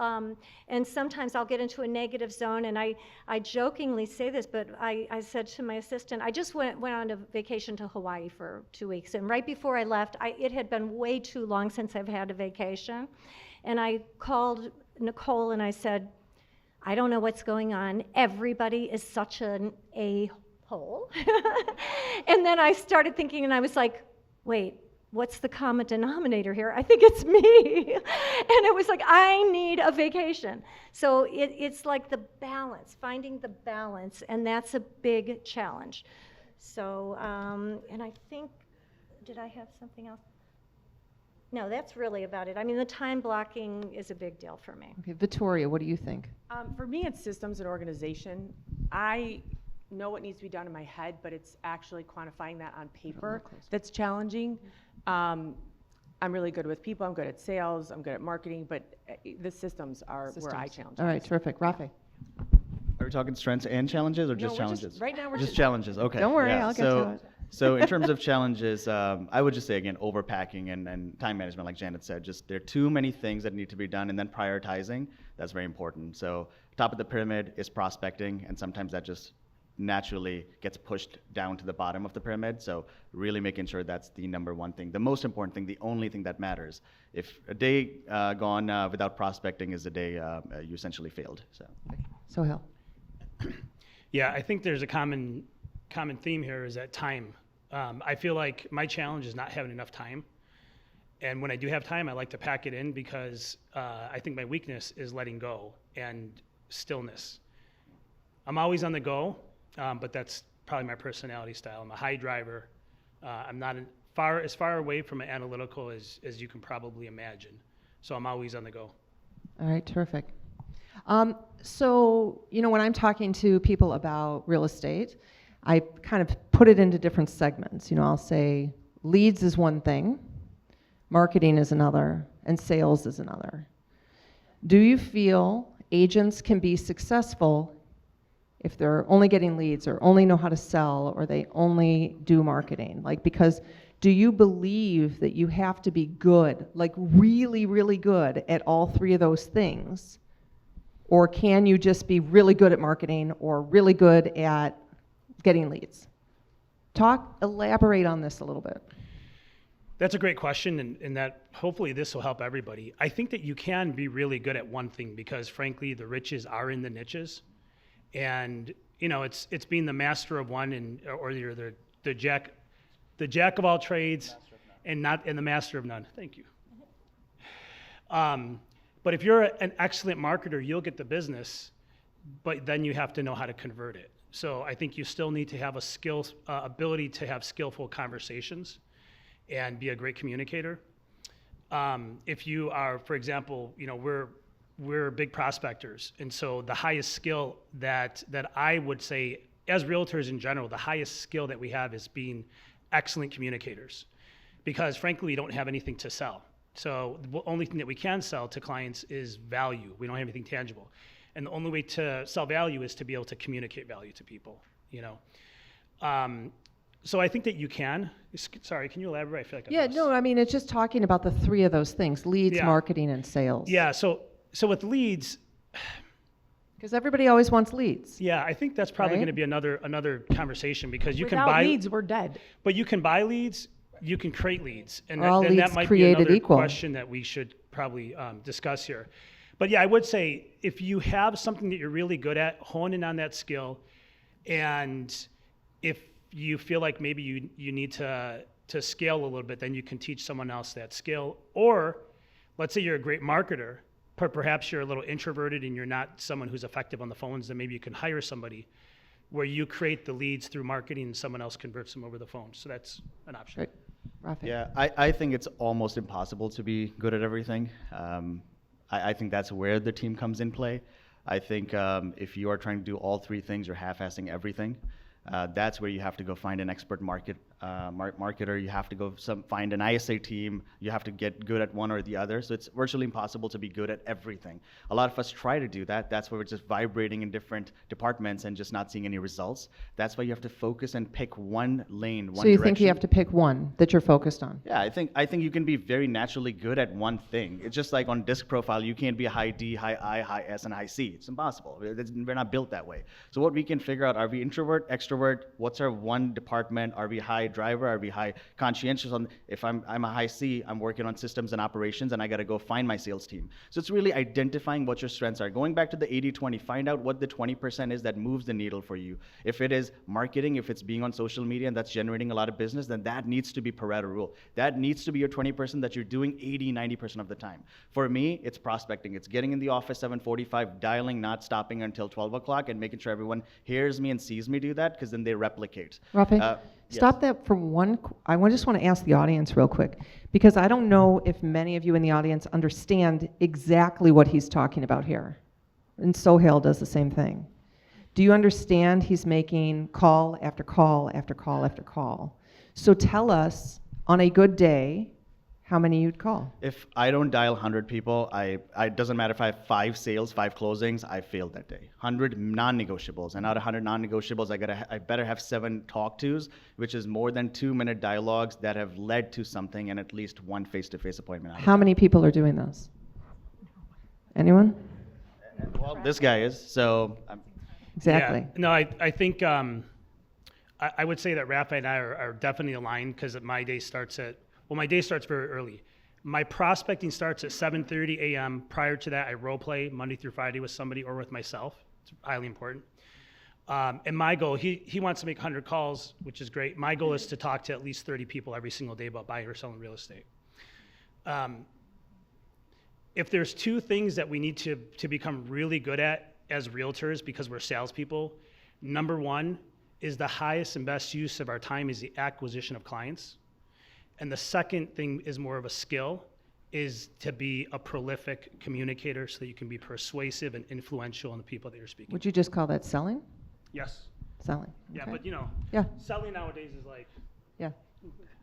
And sometimes I'll get into a negative zone, and I jokingly say this, but I said to my assistant, I just went on a vacation to Hawaii for 2 weeks, and right before I left, it had been way too long since I've had a vacation, and I called Nicole and I said, I don't know what's going on. Everybody is such an a-hole. And then I started thinking, and I was like, wait, what's the common denominator here? I think it's me. And it was like, I need a vacation. So it's like the balance, finding the balance, and that's a big challenge. So, and I think, did I have something else? No, that's really about it. I mean, the time blocking is a big deal for me. Okay, Vittoria, what do you think? For me, it's systems and organization. I know what needs to be done in my head, but it's actually quantifying that on paper that's challenging. I'm really good with people. I'm good at sales. I'm good at marketing, but the systems are where I challenge. All right, terrific. Rafay. Are we talking strengths and challenges, or No, just we're challenges? right now we're Just challenges. Okay. Don't worry, yeah. I'll get to it. So in terms of challenges, I would just say again, overpacking and time management, like Janet said. Just there are too many things that need to be done, and then prioritizing. That's very important. So top of the pyramid is prospecting, and sometimes that just naturally gets pushed down to the bottom of the pyramid. So really making sure that's the number one thing, the most important thing, the only thing that matters. If a day gone without prospecting is a day you essentially failed. So. Sohail. Yeah, I think there's a common theme here is that time. I feel like my challenge is not having enough time. And when I do have time, I like to pack it in because I think my weakness is letting go and stillness. I'm always on the go, but that's probably my personality style. I'm a high driver. I'm not as far away from an analytical as you can probably imagine. So I'm always on the go. All right, terrific. So, you know, when I'm talking to people about real estate, I kind of put it into different segments. You know, I'll say leads is one thing, marketing is another, and sales is another. Do you feel agents can be successful if they're only getting leads or only know how to sell or they only do marketing? Like, because do you believe that you have to be good, like really, really good at all three of those things? Or can you just be really good at marketing or really good at getting leads? Elaborate on this a little bit. That's a great question, and that hopefully this will help everybody. I think that you can be really good at one thing because, frankly, the riches are in the niches, and you know it's being the master of one, or you're the jack of all trades, and the master of none. Thank you. But if you're an excellent marketer, you'll get the business, but then you have to know how to convert it. So I think you still need to have a ability to have skillful conversations and be a great communicator. If you are, for example, you know, we're big prospectors, and so the highest skill that I would say, as realtors in general, the highest skill that we have is being excellent communicators, because frankly, we don't have anything to sell. So the only thing that we can sell to clients is value. We don't have anything tangible. And the only way to sell value is to be able to communicate value to people, you know. So I think that you can. Sorry, can you elaborate? I feel like Yeah, no, I mean, it's just talking about the three of those things, leads, Yeah. marketing, and sales. Yeah, so with leads, Because everybody always wants leads. yeah, I think that's probably Right? going to be another conversation, because you Without can buy leads, we're dead. but you can buy leads, you can create leads, and Are all then that leads might be created another equal? question that we should probably discuss here. But yeah, I would say if you have something that you're really good at, hone in on that skill, and if you feel like maybe you need to scale a little bit, then you can teach someone else that skill. Or let's say you're a great marketer, but perhaps you're a little introverted and you're not someone who's effective on the phones, then maybe you can hire somebody where you create the leads through marketing and someone else converts them over the phone. So that's an option. Right. Rafay. Yeah, I think it's almost impossible to be good at everything. I think that's where the team comes in play. I think if you are trying to do all three things or half-assing everything, that's where you have to go find an expert market marketer. You have to go find an ISA team. You have to get good at one or the other. So it's virtually impossible to be good at everything. A lot of us try to do that. That's why we're just vibrating in different departments and just not seeing any results. That's why you have to focus and pick one lane, one So you direction. think you have to pick one that you're focused on? Yeah, I think you can be very naturally good at one thing. It's just like on disc profile, you can't be a high D, high I, high S, and high C. It's impossible. We're not built that way. So what we can figure out, are we introvert, extrovert? What's our one department? Are we high driver? Are we high conscientious? If I'm a high C, I'm working on systems and operations, and I got to go find my sales team. So it's really identifying what your strengths are. Going back to the 80-20, find out what the 20% is that moves the needle for you. If it is marketing, if it's being on social media and that's generating a lot of business, then that needs to be Pareto rule. That needs to be your 20% that you're doing 80-90% of the time. For me, it's prospecting. It's getting in the office 7:45, dialing, not stopping until 12 o'clock, and making sure everyone hears me and sees me do that, because then they replicate. Rafay, stop that for one. Just want to ask the audience real quick, because I don't know if many of you in the audience understand exactly what he's talking about here. And Sohail does the same thing. Do you understand he's making call after call after call after call? So tell us, on a good day, how many you'd call? If I don't dial 100 people, it doesn't matter if I have 5 sales, 5 closings, I failed that day. 100 non-negotiables, and out of 100 non-negotiables, I better have 7 talk-tos, which is more than 2-minute dialogues that have led to something, and at least 1 face-to-face appointment. How many people are doing this? Anyone? Well, this guy is, so. Exactly. Yeah, no, I think I would say that Rafay and I are definitely aligned, because my day starts very early. My prospecting starts at 7:30 a.m. Prior to that, I role play Monday through Friday with somebody or with myself. It's highly important. And my goal, he wants to make 100 calls, which is great. My goal is to talk to at least 30 people every single day about buying or selling real estate. If there's 2 things that we need to become really good at as realtors, because we're salespeople, number 1 is the highest and best use of our time is the acquisition of clients. And the second thing is more of a skill, is to be a prolific communicator so that you can be persuasive and influential in the people that you're speaking Would you just call that selling? Yes. Selling. Yeah, Okay. but Yeah. selling nowadays is like, Yeah.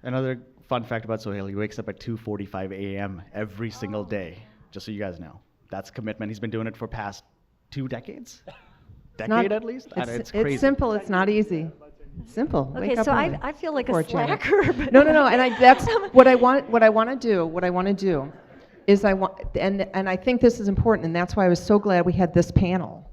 Another fun fact about Sohail, he wakes up at 2:45 a.m. every single day, just so you guys know. That's commitment. He's been doing it for past 2 decades? Decade at least? I know, it's crazy. It's simple. It's not easy. It's simple. Okay, Wake up so early. I feel like Poor a Janet. slacker. But No, and that's what I want. What I want to do is and I think this is important, and that's why I was so glad we had this panel,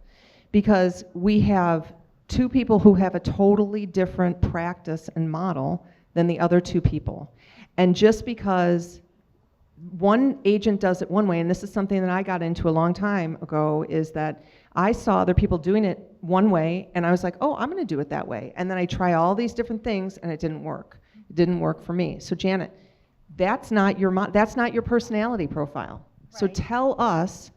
because we have 2 people who have a totally different practice and model than the other 2 people, and just because one agent does it one way, and this is something that I got into a long time ago, is that I saw other people doing it one way, and I was like, oh, I'm going to do it that way. And then I try all these different things, and it didn't work. It didn't work for me. So Janet, that's not your personality profile. So Right. tell us,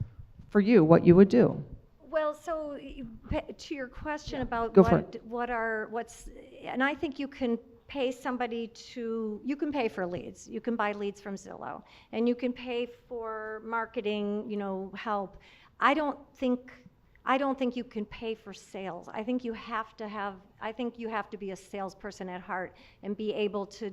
for you, what you would do. Well, so to your question about Go for and I think you can pay you can pay for leads. You can buy leads from Zillow, and you can pay for marketing, help. I don't think you can pay for sales. I think you have to be a salesperson at heart and be able to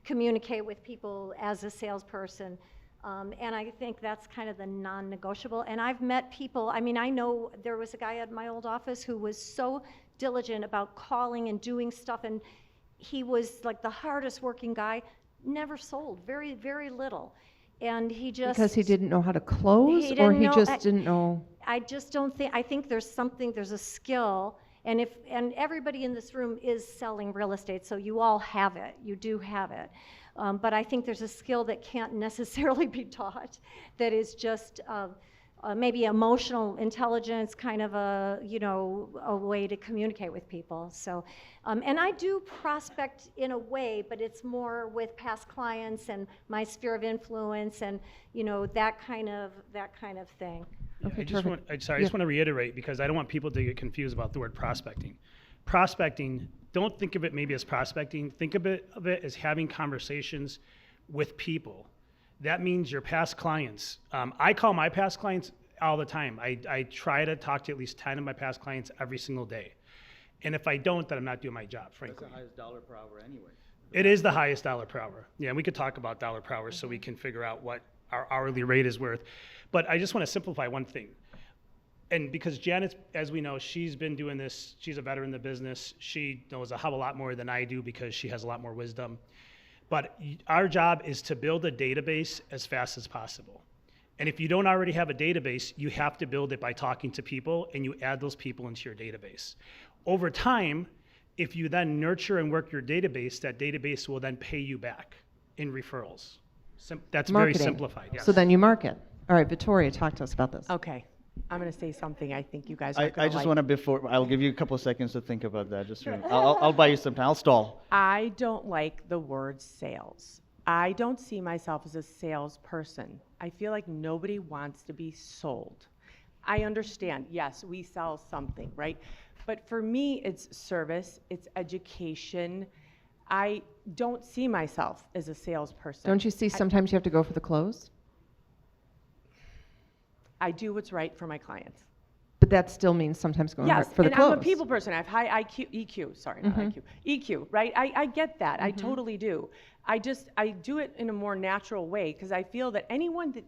communicate with people as a salesperson. And I think that's kind of the non-negotiable. And I've met people, I know there was a guy at my old office who was so diligent about calling and doing stuff, and he was like the hardest working guy, never sold, very, very little. And he just... Because he didn't know how to close, He or didn't he know- just didn't know? I just don't think, I think there's a skill, and everybody in this room is selling real estate, so you all have it, you do have it. But I think there's a skill that can't necessarily be taught, that is just maybe emotional intelligence, kind of a way to communicate with people. So, and I do prospect in a way, but it's more with past clients and my sphere of influence, and that kind of thing. Okay, I just want to reiterate, because I don't want people to get confused about the word prospecting. Prospecting, don't think of it maybe as prospecting. Think of it as having conversations with people. That means your past clients. I call my past clients all the time. I try to talk to at least 10 of my past clients every single day. And if I don't, then I'm not doing my job, frankly. That's the highest dollar per hour anyway. It is the highest dollar per hour. Yeah, and we could talk about dollar per hour so we can figure out what our hourly rate is worth. But I just want to simplify one thing. And because Janet, as we know, she's been doing this, she's a veteran in the business. She knows a hell of a lot more than I do because she has a lot more wisdom. But our job is to build a database as fast as possible. And if you don't already have a database, you have to build it by talking to people, and you add those people into your database. Over time, if you then nurture and work your database, that database will then pay you back in referrals. That's Marketing. very simplified, yes. So then you market. All right, Vittoria, talk to us about this. Okay, I'm going to say something I think you guys are going to I just like. want to, before, I'll give you a couple of seconds to think about that. Just I'll buy you some time. I'll stall. I don't like the word sales. I don't see myself as a salesperson. I feel like nobody wants to be sold. I understand, yes, we sell something, right? But for me, it's service, it's education. I don't see myself as a salesperson. Don't you see sometimes you have to go for the close? I do what's right for my clients. But that still means sometimes going Yes, for the and close. I'm a people person. I have high EQ, sorry, not IQ. EQ, right? I get that. I totally do. I do it in a more natural way because I feel that anyone that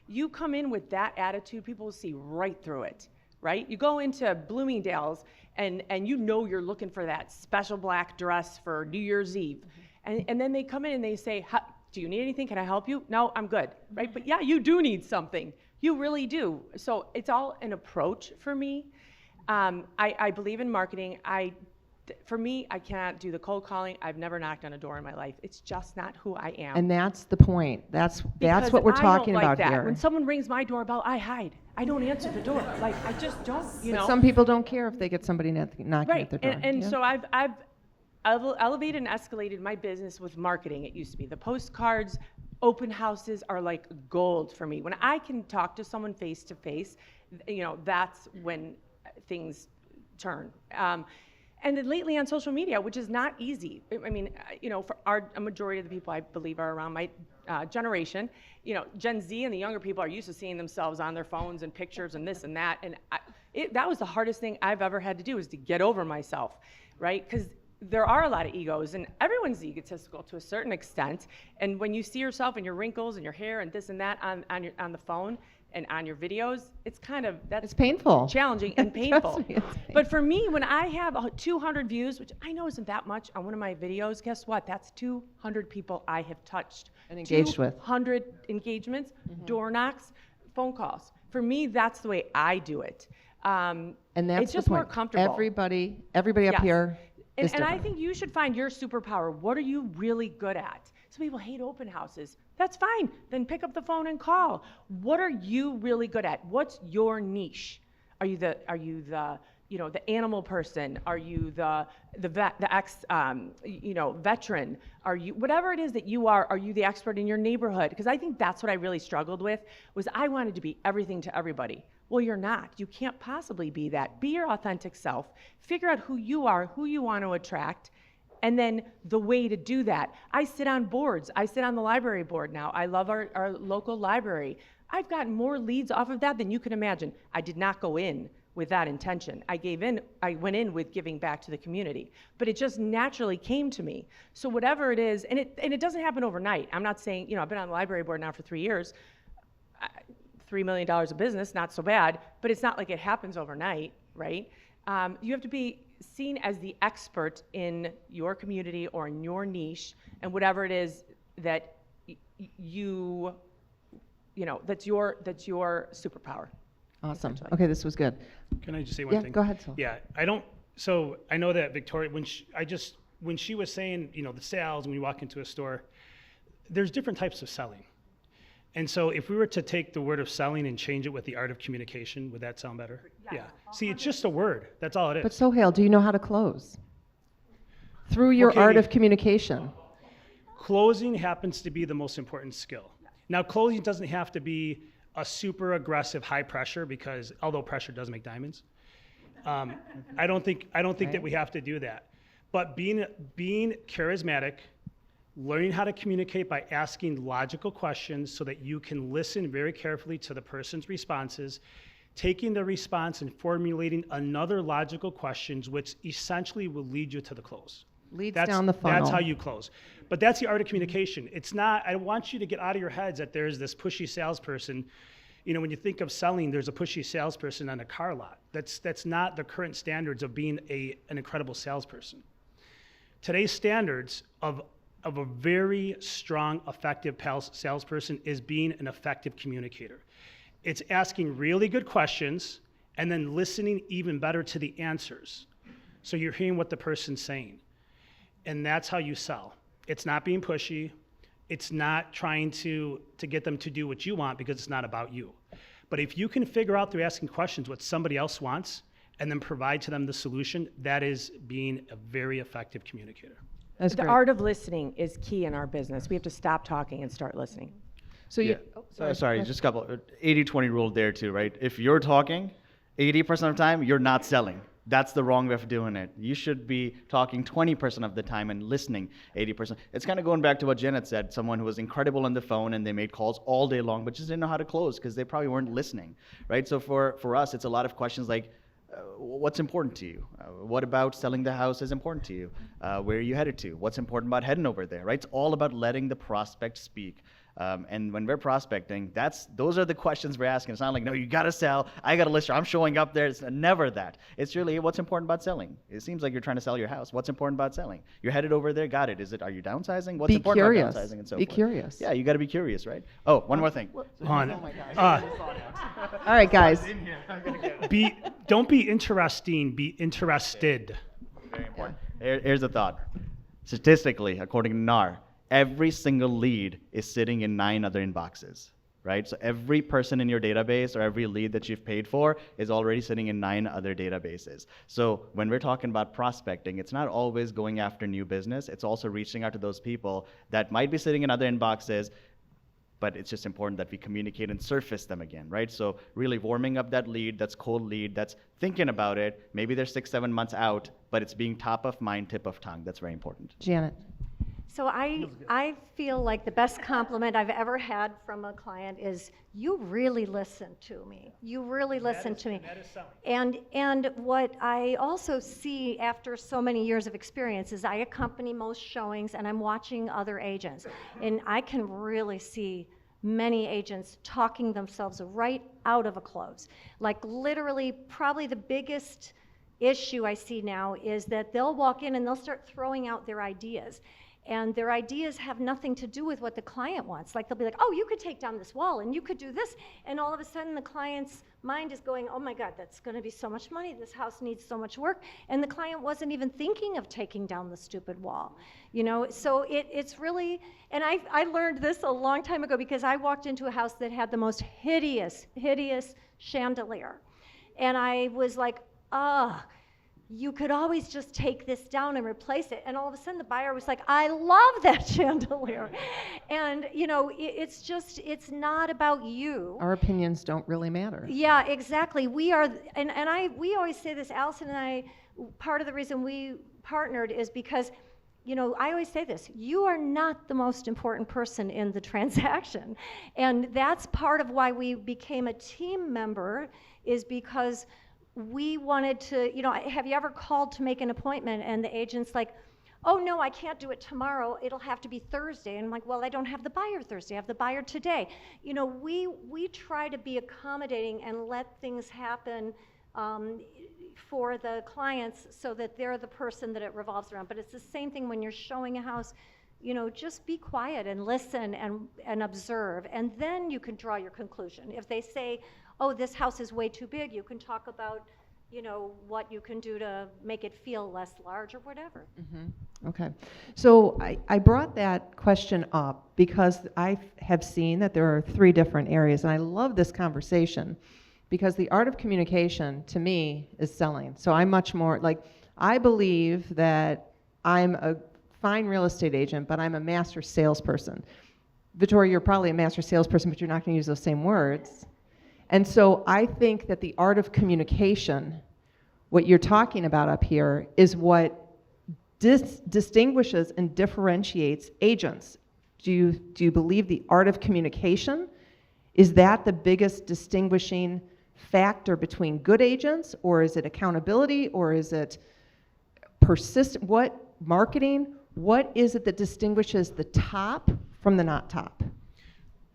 you come in with that attitude, people will see right through it, right? You go into Bloomingdale's and you know you're looking for that special black dress for New Year's Eve. And then they come in and they say, do you need anything? Can I help you? No, I'm good, right? But yeah, you do need something. You really do. So it's all an approach for me. I believe in marketing. For me, I cannot do the cold calling. I've never knocked on a door in my life. It's just not who I am. And that's the point. That's what we're talking about here. When someone rings my doorbell, I hide. I don't answer the door. Like, I just don't, you know. Some people don't care if they get somebody knocking at their door. And Yeah. so I've elevated and escalated my business with marketing. It used to be the postcards, open houses are like gold for me. When I can talk to someone face to face, you know, that's when things turn. And then lately on social media, which is not easy. I mean, you know, for a majority of the people I believe are around my generation, you know, Gen Z and the younger people are used to seeing themselves on their phones and pictures and this and that. And that was the hardest thing I've ever had to do, is to get over myself, right? Because there are a lot of egos, and everyone's egotistical to a certain extent. And when you see yourself and your wrinkles and your hair and this and that on the phone and on your videos, it's kind of, It's painful. challenging and painful. Trust me, it's But for me, when I have 200 views, which I know isn't that much on one of my videos, guess what? That's 200 people I have touched. And engaged with. 200 engagements, door knocks, phone calls. For me, that's the way I do it. And that's it's just the point. more comfortable. Everybody up Yes. here is And I different. think you should find your superpower. What are you really good at? Some people hate open houses. That's fine. Then pick up the phone and call. What are you really good at? What's your niche? Are you the you know, the animal person? Are you the vet, the veteran? Are you, whatever it is that you are you the expert in your neighborhood? Because I think that's what I really struggled with, was I wanted to be everything to everybody. Well, you're not. You can't possibly be that. Be your authentic self. Figure out who you are, who you want to attract, and then the way to do that. I sit on boards. I sit on the library board now. I love our local library. I've gotten more leads off of that than you can imagine. I did not go in with that intention. I went in with giving back to the community, but it just naturally came to me. So whatever it is, and it doesn't happen overnight. I'm not saying, you know, I've been on the library board now for 3 years. $3 million of business, not so bad, but it's not like it happens overnight, right? You have to be seen as the expert in your community or in your niche, and whatever it is that you know, that's your superpower. Awesome. essentially. Okay, this was good. Can I just say one Yeah, thing? go ahead, Sol. Yeah, so I know that Victoria, when she was saying, you know, the sales, when you walk into a store, there's different types of selling. And so if we were to take the word of selling and change it with the art of communication, would that sound better? Yeah. See, it's just a word. That's all it is. But Sohail, do you know how to close? Through your Okay. art of communication. Closing happens to be the most important skill. Now, closing doesn't have to be a super aggressive high pressure, because although pressure does make diamonds, I don't think that we have to do that. But being charismatic, learning how to communicate by asking logical questions so that you can listen very carefully to the person's responses, taking the response and formulating another logical questions, which essentially will lead you to the close. Leads down the funnel. That's how you close. But that's the art of communication. It's not, I want you to get out of your heads that there's this pushy salesperson. You know, when you think of selling, there's a pushy salesperson on a car lot. That's not the current standards of being an incredible salesperson. Today's standards of a very strong, effective salesperson is being an effective communicator. It's asking really good questions and then listening even better to the answers. So you're hearing what the person's saying. And that's how you sell. It's not being pushy. It's not trying to get them to do what you want, because it's not about you. But if you can figure out through asking questions what somebody else wants and then provide to them the solution, that is being a very effective communicator. That's The great. art of listening is key in our business. We have to stop talking and start listening. So you, Sorry, just a couple, 80-20 rule there too, right? If you're talking, 80% of the time, you're not selling. That's the wrong way of doing it. You should be talking 20% of the time and listening 80%. It's kind of going back to what Janet said, someone who was incredible on the phone and they made calls all day long, but just didn't know how to close because they probably weren't listening, right? So for us, it's a lot of questions like, what's important to you? What about selling the house is important to you? Where are you headed to? What's important about heading over there, right? It's all about letting the prospect speak. And when we're prospecting, those are the questions we're asking. It's not like, no, you got to sell. I got a list. I'm showing up there. It's never that. It's really what's important about selling. It seems like you're trying to sell your house. What's important about selling? You're headed over there. Got it. Are you downsizing? What's Be important curious. about downsizing and so Be forth? curious. Yeah, you got to be curious, right? Oh, one more thing. all right, guys. Don't be interesting, be interested. Very important. Here's a thought. Statistically, according to NAR, every single lead is sitting in 9 other inboxes, right? So every person in your database or every lead that you've paid for is already sitting in 9 other databases. So when we're talking about prospecting, it's not always going after new business. It's also reaching out to those people that might be sitting in other inboxes, but it's just important that we communicate and surface them again, right? So really warming up that lead, that's cold lead, that's thinking about it. Maybe they're 6-7 months out, but it's being top of mind, tip of tongue. That's very important. Janet. So I feel like the best compliment I've ever had from a client is, you really listen to me. You really listen to me. That is selling. And what I also see after so many years of experience is I accompany most showings and I'm watching other agents. And I can really see many agents talking themselves right out of a close. Like literally, probably the biggest issue I see now is that they'll walk in and they'll start throwing out their ideas. And their ideas have nothing to do with what the client wants. Like they'll be like, oh, you could take down this wall and you could do this. And all of a sudden the client's mind is going, oh my God, that's gonna be so much money. This house needs so much work. And the client wasn't even thinking of taking down the stupid wall. You know, so it's really, and I learned this a long time ago because I walked into a house that had the most hideous chandelier. And I was like, you could always just take this down and replace it. And all of a sudden the buyer was like, I love that chandelier. And you know, it's not about you. Our opinions don't really matter. Yeah, exactly. We always say this, Allison and I, part of the reason we partnered is because, you know, I always say this, you are not the most important person in the transaction. And that's part of why we became a team member, is because we wanted to, you know, have you ever called to make an appointment and the agent's like, oh no, I can't do it tomorrow, it'll have to be Thursday. And I'm like, well, I don't have the buyer Thursday, I have the buyer today. You know, we try to be accommodating and let things happen for the clients so that they're the person that it revolves around. But it's the same thing when you're showing a house. You know, just be quiet and listen and observe, and then you can draw your conclusion. If they say, oh, this house is way too big, you can talk about, you know, what you can do to make it feel less large or whatever. Mm-hmm. Okay. So I brought that question up because I have seen that there are 3 different areas, and I love this conversation because the art of communication, to me, is selling. So I'm much more, like, I believe that I'm a fine real estate agent, but I'm a master salesperson. Vittoria, you're probably a master salesperson, but you're not going to use those same words. And so I think that the art of communication, what you're talking about up here, is what distinguishes and differentiates agents. Do you believe the art of communication, is that the biggest distinguishing factor between good agents, or is it accountability, or is it persistent? What marketing? What is it that distinguishes the top from the not top?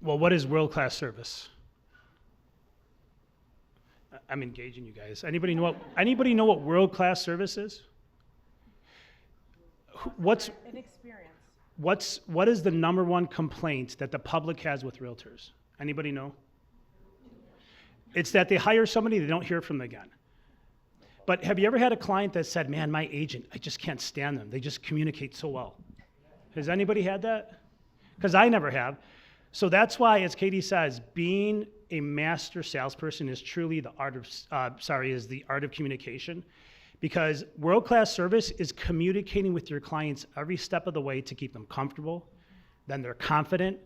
Well, what is world-class service? I'm engaging you guys. Anybody know what world-class service is? What's An experience. what is the number one complaint that the public has with realtors? Anybody know? It's that they hire somebody, they don't hear from them again. But have you ever had a client that said, man, my agent, I just can't stand them. They just communicate so well. Has anybody had that? Because I never have. So that's why, as Katie says, being a master salesperson is truly the art of communication. Because world-class service is communicating with your clients every step of the way to keep them comfortable. Then they're confident.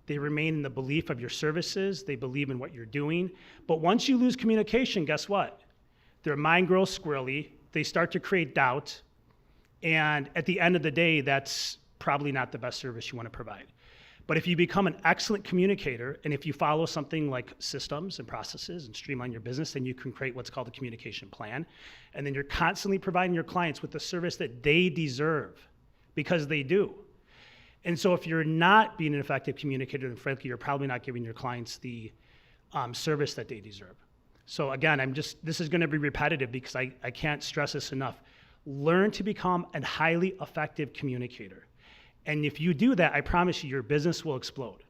They remain in the belief of your services. They believe in what you're doing. But once you lose communication, guess what? Their mind grows squirrely. They start to create doubt. And at the end of the day, that's probably not the best service you want to provide. But if you become an excellent communicator, and if you follow something like systems and processes and streamline your business, then you can create what's called a communication plan. And then you're constantly providing your clients with the service that they deserve, because they do. And so if you're not being an effective communicator, then frankly, you're probably not giving your clients the service that they deserve. So again, this is gonna be repetitive because I can't stress this enough. Learn to become a highly effective communicator. And if you do that, I promise you, your business will explode.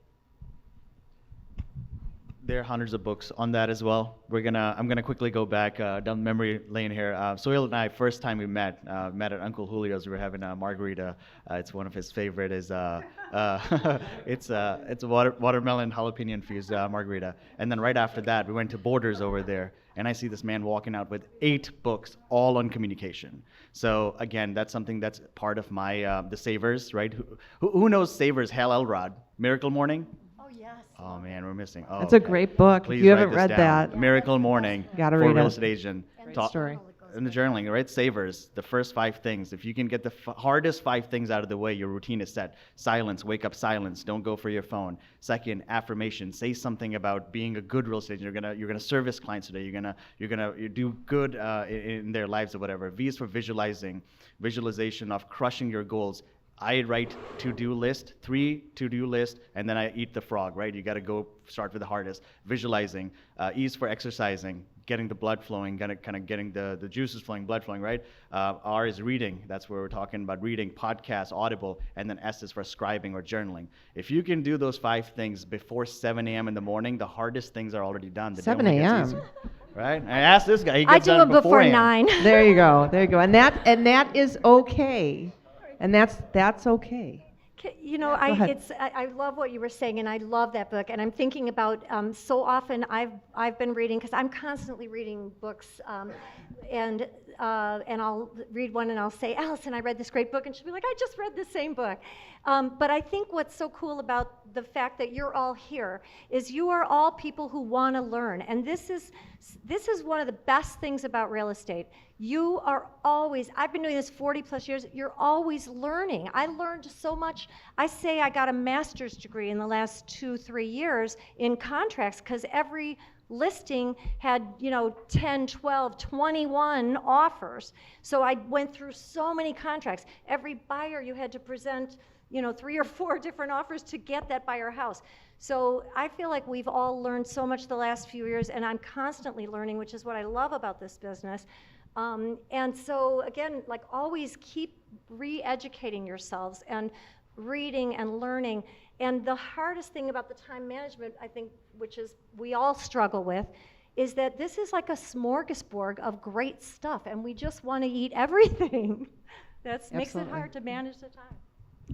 There are hundreds of books on that as well. I'm gonna quickly go back down memory lane here. Sohail and I, first time we met at Uncle Julio's. We were having a margarita. It's one of his favorite. It's a watermelon jalapeno infused margarita. And then right after that, we went to Borders over there, and I see this man walking out with 8 books, all on communication. So again, that's something that's part of my the Savers, right? Who knows Savers? Hal Elrod, Miracle Morning. Oh, yes. Oh man, we're missing. Oh, That's a great book. Please If you haven't write this read down. that, Miracle Morning. Gotta for read real it. estate agent. Great story. In the journaling, right? Savers, the first 5 things. If you can get the hardest 5 things out of the way, your routine is set. Silence, wake up, silence. Don't go for your phone. Second, affirmation. Say something about being a good real estate agent. You're gonna service clients today. You do good in their lives or whatever. V is for visualizing. Visualization of crushing your goals. I write to-do list, 3 to-do list, and then I eat the frog, right? You got to go start with the hardest. Visualizing. E is for exercising, getting the blood flowing, kind of getting the juices flowing, blood flowing, right? R is reading. That's where we're talking about reading, podcast, Audible, and then S is for scribing or journaling. If you can do those 5 things before 7 a.m. in the morning, the hardest things are already done. The day 7 only gets a.m. easier, right? I asked this guy. He I gets do done them before 4 a.m. 9. There you go. There you go. And that is okay. And that's okay. You know, Go ahead. I love what you were saying, and I love that book. And I'm thinking about so often I've been reading, because I'm constantly reading books, and I'll read one and I'll say, Allison, I read this great book, and she'll be like, I just read the same book. But I think what's so cool about the fact that you're all here is you are all people who want to learn, and this is one of the best things about real estate. You are always, I've been doing this 40 plus years, you're always learning. I learned so much. I say I got a master's degree in the last 2-3 years in contracts, because every listing had 10, 12, 21 offers. So I went through so many contracts. Every buyer you had to present 3 or 4 different offers to get that buyer house. So I feel like we've all learned so much the last few years, and I'm constantly learning, which is what I love about this business. And so again, like, always keep re-educating yourselves and reading and learning. And the hardest thing about the time management, I think, which is we all struggle with, is that this is like a smorgasbord of great stuff, and we just want to eat everything. That makes it hard to manage the time.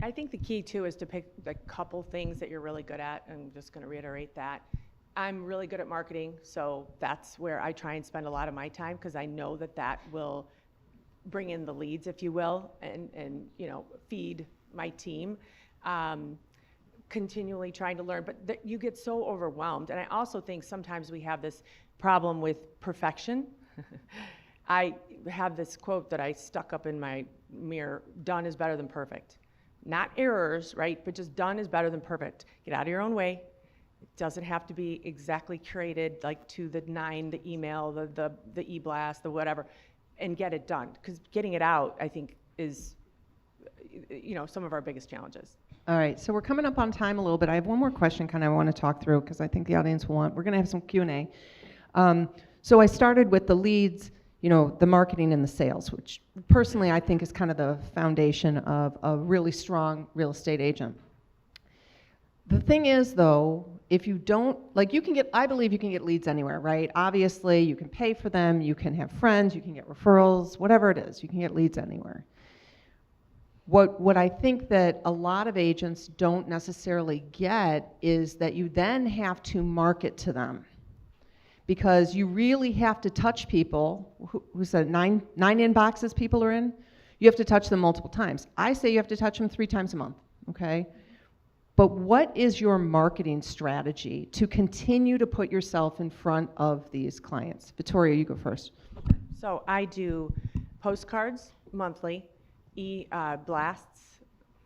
I think the key too is to pick a couple things that you're really good at. I'm just going to reiterate that. I'm really good at marketing, so that's where I try and spend a lot of my time, because I know that will bring in the leads, if you will, and feed my team. Continually trying to learn, but you get so overwhelmed. And I also think sometimes we have this problem with perfection. I have this quote that I stuck up in my mirror: done is better than perfect. Not errors, right? But just done is better than perfect. Get out of your own way. doesn't have to be exactly curated like to the 9, the email, the e-blast, the whatever, and get it done. Because getting it out, I think, is some of our biggest challenges. All right, so we're coming up on time a little bit. I have one more question kind of I want to talk through because I think the audience will want. We're going to have some Q&A. So I started with the leads, the marketing and the sales, which personally I think is kind of the foundation of a really strong real estate agent. The thing is, though, if you don't, I believe you can get leads anywhere, right? Obviously, you can pay for them, you can have friends, you can get referrals, whatever it is, you can get leads anywhere. What I think that a lot of agents don't necessarily get is that you then have to market to them, because you really have to touch people. Who said nine inboxes people are in? You have to touch them multiple times. I say you have to touch them 3 times a month, okay? But what is your marketing strategy to continue to put yourself in front of these clients? Vittoria, you go first. So I do postcards monthly, blasts.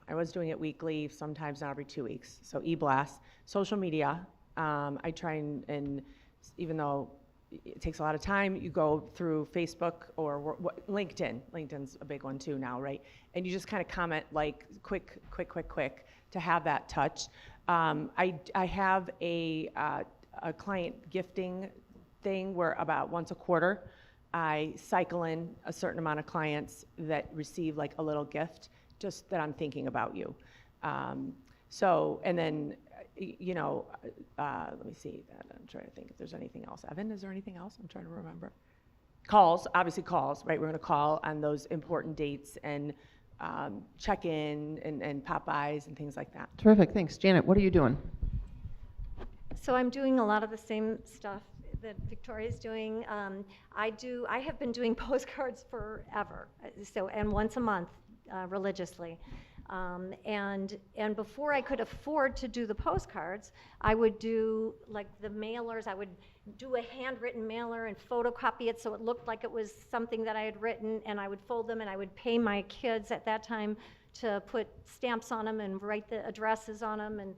I was doing it weekly, sometimes not every 2 weeks. So e-blasts, social media. I try and even though it takes a lot of time, you go through Facebook or LinkedIn. LinkedIn's a big one too now, right? And you just kind of comment like quick to have that touch. I have a client gifting thing where about once a quarter, I cycle in a certain amount of clients that receive like a little gift, just that I'm thinking about you. And then, let me see. I'm trying to think if there's anything else. Evan, is there anything else? I'm trying to remember. Calls, obviously calls, right? We're going to call on those important dates and check in and pop bys and things like that. Terrific, thanks. Janet, what are you doing? So I'm doing a lot of the same stuff that Victoria's doing. I have been doing postcards forever, and once a month religiously. And before I could afford to do the postcards, I would do like the mailers. I would do a handwritten mailer and photocopy it so it looked like it was something that I had written, and I would fold them and I would pay my kids at that time to put stamps on them and write the addresses on them, and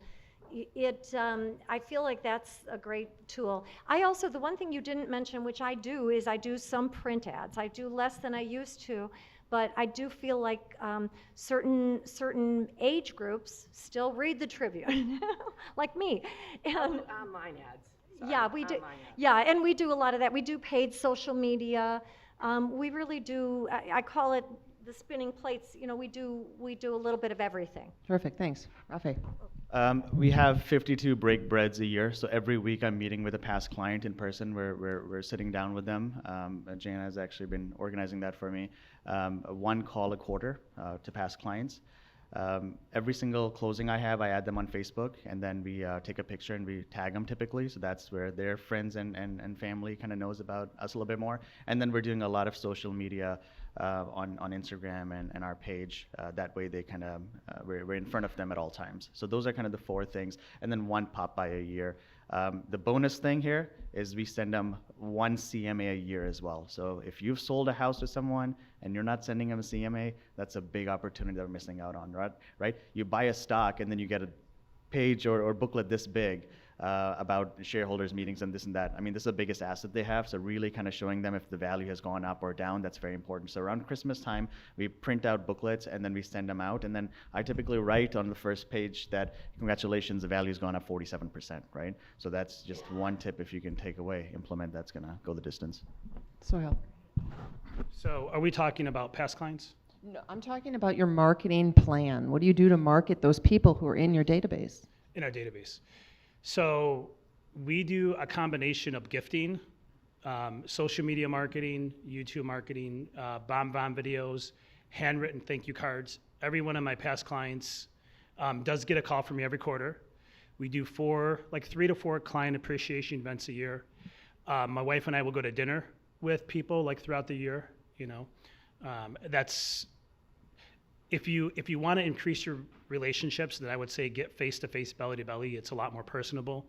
I feel like that's a great tool. The one thing you didn't mention, which I do, is I do some print ads. I do less than I used to, but I do feel like certain age groups still read the Tribune, like me. And Online ads. Sorry, yeah, we do. Yeah, and we do a lot of that. We do paid social media. We really do. I call it the spinning plates. We do a little bit of everything. Terrific, thanks. Rafay. We have 52 break breads a year, so every week I'm meeting with a past client in person. We're sitting down with them. Jana has actually been organizing that for me. 1 call a quarter to past clients. Every single closing I have, I add them on Facebook, and then we take a picture and we tag them typically, so that's where their friends and family kind of knows about us a little bit more. And then we're doing a lot of social media on Instagram and our page. That way they kind of, we're in front of them at all times. So those are kind of the 4 things, and then 1 pop-by a year. The bonus thing here is we send them 1 CMA a year as well. So if you've sold a house to someone and you're not sending them a CMA, that's a big opportunity they're missing out on, right? You buy a stock and then you get a page or booklet this big about shareholders meetings and this and that. I mean, this is the biggest asset they have, so really kind of showing them if the value has gone up or down, that's very important. So around Christmas time, we print out booklets and then we send them out, and then I typically write on the first page that congratulations, the value's gone up 47%, right? So that's just one tip if you can take away, implement, that's gonna go the distance. Sohail. So are we talking about past clients? No, I'm talking about your marketing plan. What do you do to market those people who are in your database? In our database. So we do a combination of gifting, social media marketing, YouTube marketing, bomb videos, handwritten thank you cards. Every one of my past clients does get a call from me every quarter. We do 3 to 4 client appreciation events a year. My wife and I will go to dinner with people throughout the year. That's if you want to increase your relationships, then I would say get face-to-face, belly-to-belly. It's a lot more personable.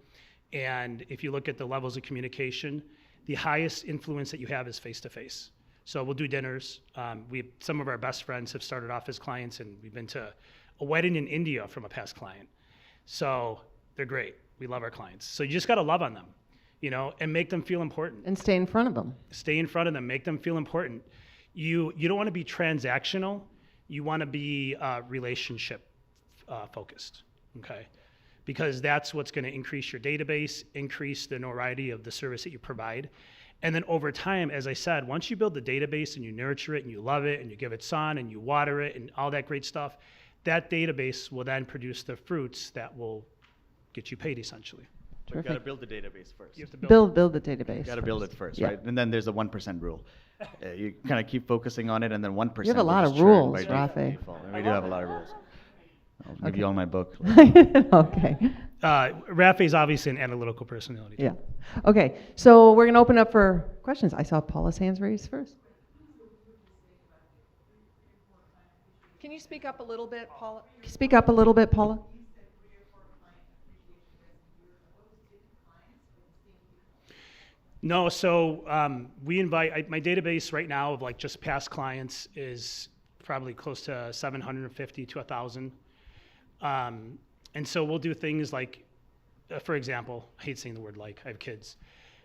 And if you look at the levels of communication, the highest influence that you have is face-to-face. So we'll do dinners. Some of our best friends have started off as clients, and we've been to a wedding in India from a past client. So they're great. We love our clients. So you just got to love on them, you know, and make them feel important. And stay in front of them. Stay in front of them, make them feel important. You don't want to be transactional. You want to be relationship focused, okay? Because that's what's going to increase your database, increase the notoriety of the service that you provide. And then over time, as I said, once you build the database and you nurture it and you love it and you give it sun and you water it and all that great stuff, that database will then produce the fruits that will get you paid essentially. But you got to build the database first. You have to Build the database. You got to build it first, Yeah. right? And then there's a 1% rule. You kind of keep focusing on it, and then 1%. You have a lot will of just churn rules, by Rafay. default. And we do have a lot of rules. I'll give you all my book. Okay. Rafay's obviously an analytical personality. Yeah. Okay. So we're going to open up for questions. I saw Paula's hands raised first. Can you speak up a little bit, Paula? Speak up a little bit, Paula. No, so we invite, my database right now of like just past clients is probably close to 750 to 1,000. And so we'll do things like, for example, I hate saying the word like, I have kids.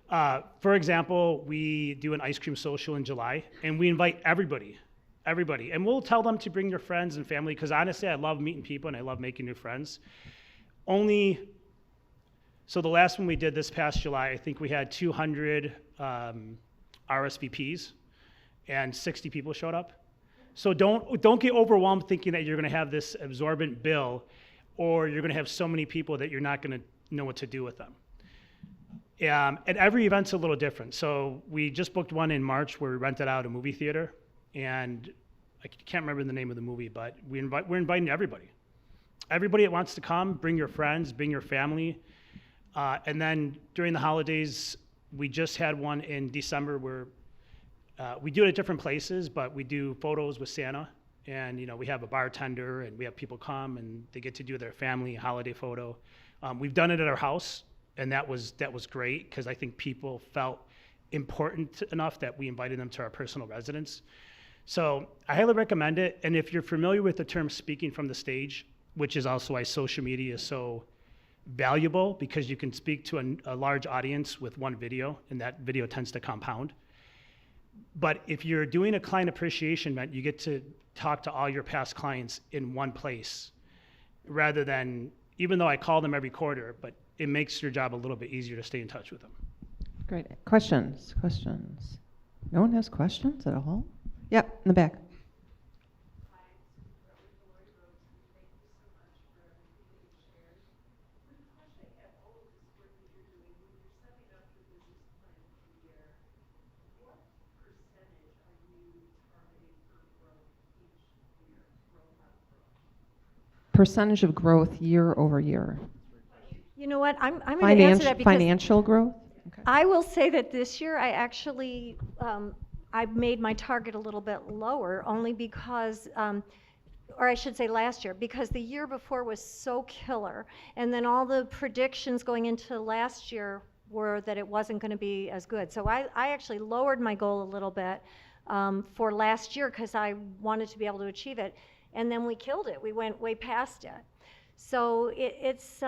For example, we do an ice cream social in July, and we invite everybody. And we'll tell them to bring their friends and family, because honestly, I love meeting people and I love making new friends. So the last one we did this past July, I think we had 200 RSVPs and 60 people showed up. So don't get overwhelmed thinking that you're going to have this absorbent bill, or you're going to have so many people that you're not going to know what to do with them. And every event's a little different. So we just booked one in March where we rented out a movie theater, and I can't remember the name of the movie, but we're inviting everybody. Everybody that wants to come, bring your friends, bring your family. And then during the holidays, we just had one in December where we do it at different places, but we do photos with Santa, and you know, we have a bartender and we have people come and they get to do their family holiday photo. We've done it at our house, and that was great because I think people felt important enough that we invited them to our personal residence. So I highly recommend it. And if you're familiar with the term speaking from the stage, which is also why social media is so valuable, because you can speak to a large audience with one video, and that video tends to compound. But if you're doing a client appreciation event, you get to talk to all your past clients in one place, rather than, even though I call them every quarter, but it makes your job a little bit easier to stay in touch with them. Great. Questions? No one has questions at all? Yep, in the back. Percentage of growth year over year. You know what? I'm going to answer that because Financial growth? Okay. I will say that this year I actually I made my target a little bit lower, only because, or I should say last year, because the year before was so killer, and then all the predictions going into last year were that it wasn't going to be as good. So I actually lowered my goal a little bit for last year because I wanted to be able to achieve it. And then we killed it. We went way past it. So it's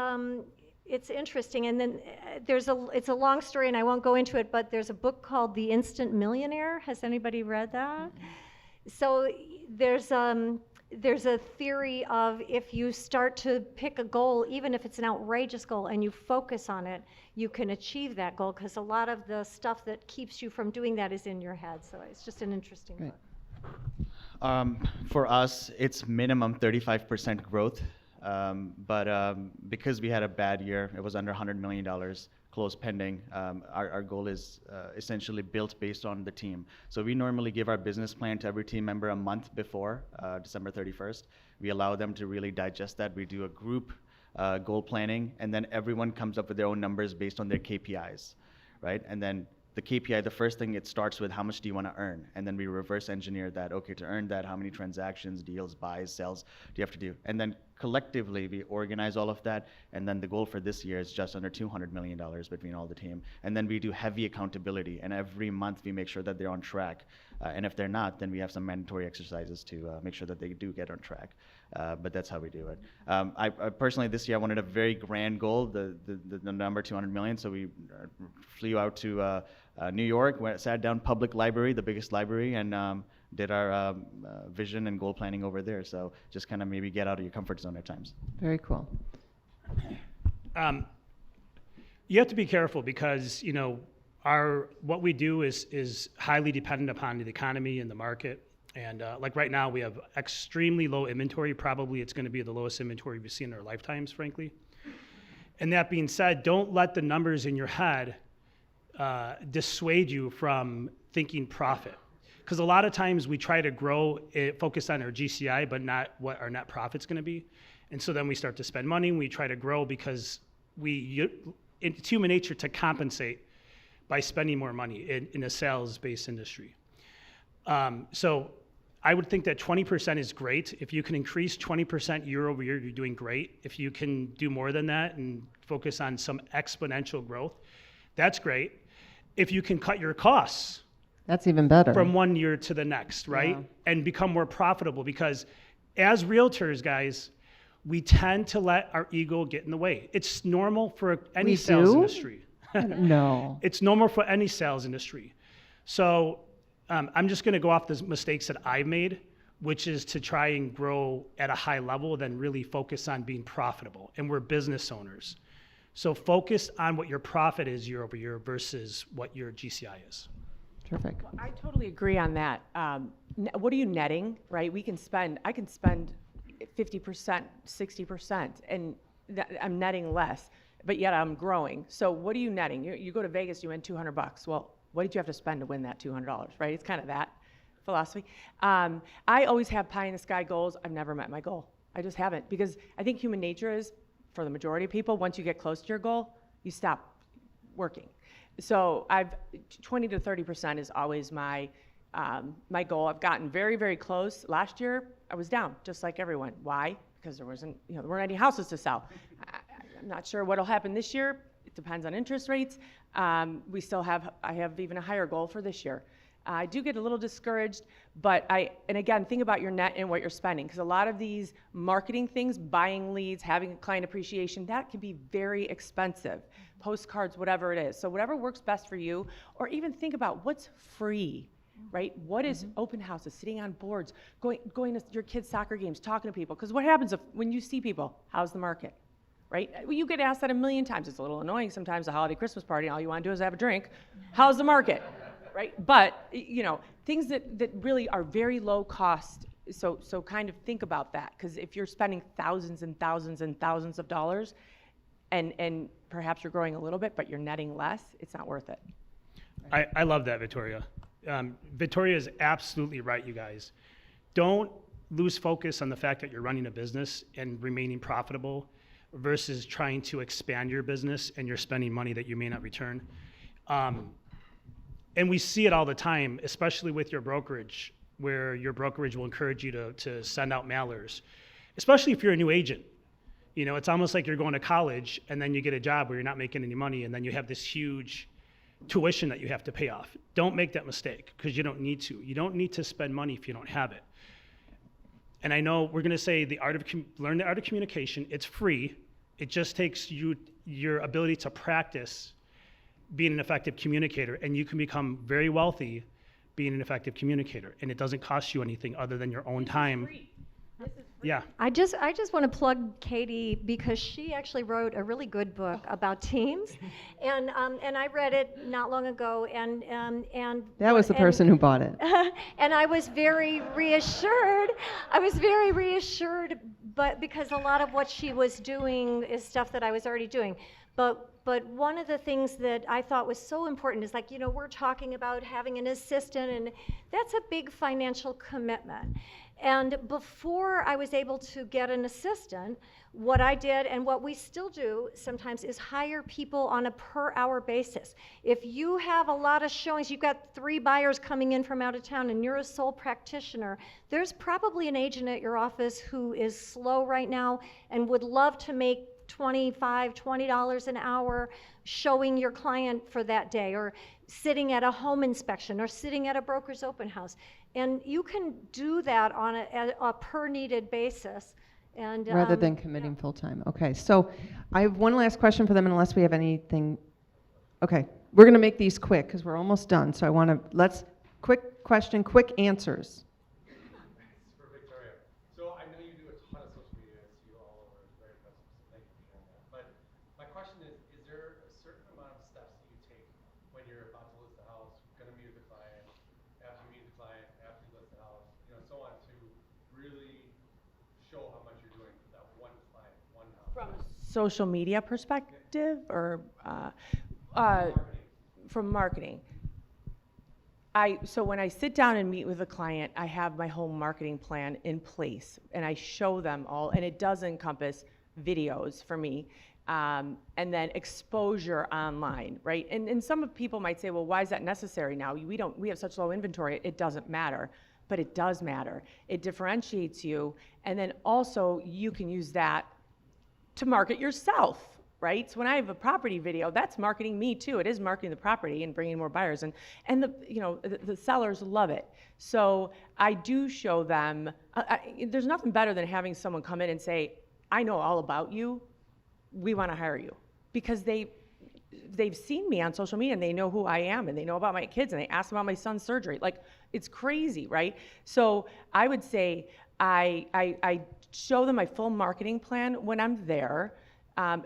interesting. And then it's a long story, and I won't go into it, but there's a book called The Instant Millionaire. Has anybody read that? So there's a theory of, if you start to pick a goal, even if it's an outrageous goal, and you focus on it, you can achieve that goal, because a lot of the stuff that keeps you from doing that is in your head. So it's just an interesting book. For us, it's minimum 35% growth, but because we had a bad year, it was under $100 million, closed pending. Our goal is essentially built based on the team. So we normally give our business plan to every team member a month before December 31st. We allow them to really digest that. We do a group goal planning, and then everyone comes up with their own numbers based on their KPIs, right? And then the KPI, the first thing, it starts with how much do you want to earn? And then we reverse engineer that. Okay, to earn that, how many transactions, deals, buys, sells do you have to do? And then collectively, we organize all of that, and then the goal for this year is just under $200 million between all the team. And then we do heavy accountability, and every month we make sure that they're on track. And if they're not, then we have some mandatory exercises to make sure that they do get on track. But that's how we do it. I personally, this year, I wanted a very grand goal, the number 200 million. So we flew out to New York, sat down public library, the biggest library, and did our vision and goal planning over there. So just kind of maybe get out of your comfort zone at times. Very cool. You have to be careful because, you know, what we do is highly dependent upon the economy and the market. And like right now, we have extremely low inventory. Probably it's going to be the lowest inventory we've seen in our lifetimes, frankly. And that being said, don't let the numbers in your head dissuade you from thinking profit. Because a lot of times we try to grow, focus on our GCI, but not what our net profit's going to be. And so then we start to spend money and we try to grow because it's human nature to compensate by spending more money in a sales-based industry. So I would think that 20% is great. If you can increase 20% year over year, you're doing great. If you can do more than that and focus on some exponential growth, that's great. If you can cut your costs, That's even better. from one year to the next, right? Yeah. And become more profitable, because as realtors, guys, we tend to let our ego get in the way. It's normal for any We sales do? industry. No. It's normal for any sales industry. So I'm just gonna go off the mistakes that I've made, which is to try and grow at a high level, then really focus on being profitable. And we're business owners. So focus on what your profit is year over year versus what your GCI is. Terrific. I totally agree on that. What are you netting, right? I can spend 50%, 60%, and I'm netting less, but yet I'm growing. So what are you netting? You go to Vegas, you win $200. Well, what did you have to spend to win that $200, right? It's kind of that philosophy. I always have pie in the sky goals. I've never met my goal. I just haven't, because I think human nature is, for the majority of people, once you get close to your goal, you stop working. So 20 to 30% is always my goal. I've gotten very, very close. Last year, I was down, just like everyone. Why? Because there weren't any houses to sell. I'm not sure what'll happen this year. It depends on interest rates. I have even a higher goal for this year. I do get a little discouraged, but and again, think about your net and what you're spending, because a lot of these marketing things, buying leads, having a client appreciation, that can be very expensive. Postcards, whatever it is. So whatever works best for you, or even think about what's free, right? What is open houses, sitting on boards, going to your kids' soccer games, talking to people. Because what happens when you see people? How's the market, right? Well, you get asked that a million times. It's a little annoying sometimes, a holiday Christmas party, and all you want to do is have a drink. How's the market, right? But, things that really are very low cost. So kind of think about that, because if you're spending thousands and thousands and thousands of dollars, and perhaps you're growing a little bit, but you're netting less, it's not worth it. I love that, Vittoria. Vittoria is absolutely right, you guys. Don't lose focus on the fact that you're running a business and remaining profitable versus trying to expand your business and you're spending money that you may not return. And we see it all the time, especially with your brokerage, where your brokerage will encourage you to send out mailers, especially if you're a new agent. It's almost like you're going to college and then you get a job where you're not making any money and then you have this huge tuition that you have to pay off. Don't make that mistake, because you don't need to. You don't need to spend money if you don't have it. And I know we're going to say learn the art of communication. It's free. It just takes your ability to practice being an effective communicator, and you can become very wealthy being an effective communicator. And it doesn't cost you anything other than your own time. Yeah. I just want to plug Katie, because she actually wrote a really good book about teams, and I read it not long ago, and That was the person who bought it. and I was very reassured. But because a lot of what she was doing is stuff that I was already doing. But But one of the things that I thought was so important is, like, you know, we're talking about having an assistant, and that's a big financial commitment. And before I was able to get an assistant, what I did and what we still do sometimes is hire people on a per hour basis. If you have a lot of showings, you've got 3 buyers coming in from out of town and you're a sole practitioner, there's probably an agent at your office who is slow right now and would love to make $20 an hour showing your client for that day, or sitting at a home inspection, or sitting at a broker's open house. And you can do that on a per needed basis. And, Rather than committing full-time. Okay, so I have one last question for them unless we have anything. Okay, we're going to make these quick because we're almost done. So I want to, quick question, quick answers. For Victoria. So I know you do a ton of social media. I see you all over. It's very impressive. So thank you for sharing that. But my question is there a certain amount of steps that you take when you're about to list the house, going to meet with the client, after you meet the client, after you list the house, you know, so on, to really show how much you're doing for that one client, one house? From a social media perspective, or from marketing? So when I sit down and meet with a client, I have my whole marketing plan in place, and I show them all, and it does encompass videos for me, and then exposure online, right? And some people might say, well, why is that necessary now? We have such low inventory. It doesn't matter. But it does matter. It differentiates you, and then also you can use that to market yourself, right? So when I have a property video, that's marketing me too. It is marketing the property and bringing more buyers, and the sellers love it. So I do show them. There's nothing better than having someone come in and say, "I know all about you. We want to hire you," because they've seen me on social media and they know who I am and they know about my kids and they ask about my son's surgery. Like, it's crazy, right? So I would say I show them my full marketing plan when I'm there.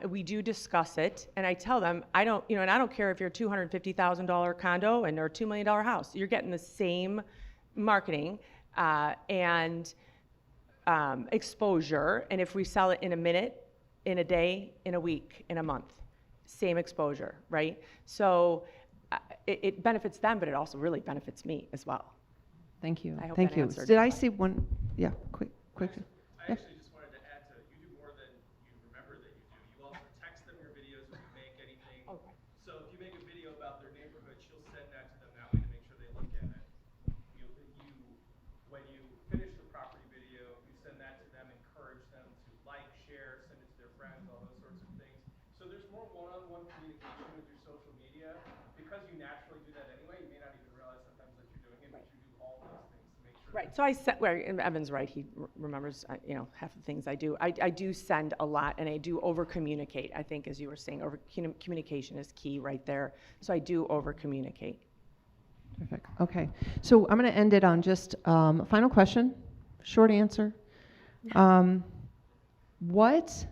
We do discuss it, and I tell them, and I don't care if you're a $250,000 condo or a $2 million house. You're getting the same marketing and exposure, and if we sell it in a minute, in a day, in a week, in a month, same exposure, right? So it benefits them, but it also really benefits me as well. Thank you. I hope Thank that you. answered Did your I question. see one? Yeah, quick. I Yeah. actually just wanted to add to, you do more than you remember that you do. You also text them your videos when you make anything. Okay. So if you make a video about their neighborhood, she'll send that to them that way to make sure they look at it. When you finish the property video, you send that to them, encourage them to like, share, send it to their friends, all those sorts of things. So there's more one-on-one communication with your social media. Because you naturally do that anyway, you may not even realize sometimes that you're doing it, but you do all those things to make sure. Right. So Evan's right. He remembers, half the things I do. I do send a lot, and I do over communicate. I think, as you were saying, communication is key right there. So I do over communicate. Perfect. Okay. So I'm going to end it on just a final question, short answer. What,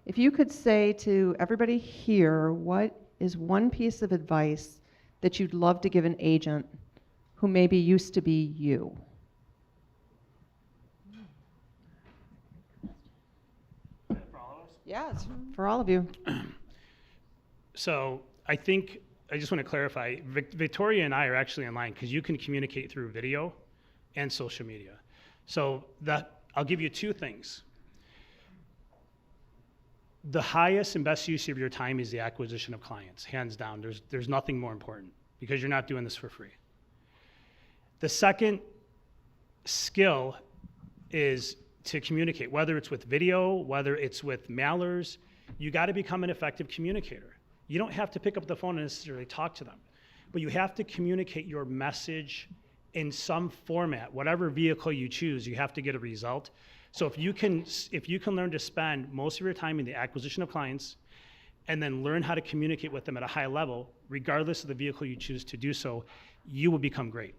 if you could say to everybody here, what is one piece of advice that you'd love to give an agent who maybe used to be you? For all of us? Yeah, it's for all of you. So I think I just want to clarify, Victoria and I are actually in line because you can communicate through video and social media. So I'll give you 2 things. The highest and best use of your time is the acquisition of clients, hands down. There's nothing more important because you're not doing this for free. The second skill is to communicate, whether it's with video, whether it's with mailers. You got to become an effective communicator. You don't have to pick up the phone and necessarily talk to them, but you have to communicate your message in some format, whatever vehicle you choose. You have to get a result. So if you can learn to spend most of your time in the acquisition of clients and then learn how to communicate with them at a high level, regardless of the vehicle you choose to do so, you will become great.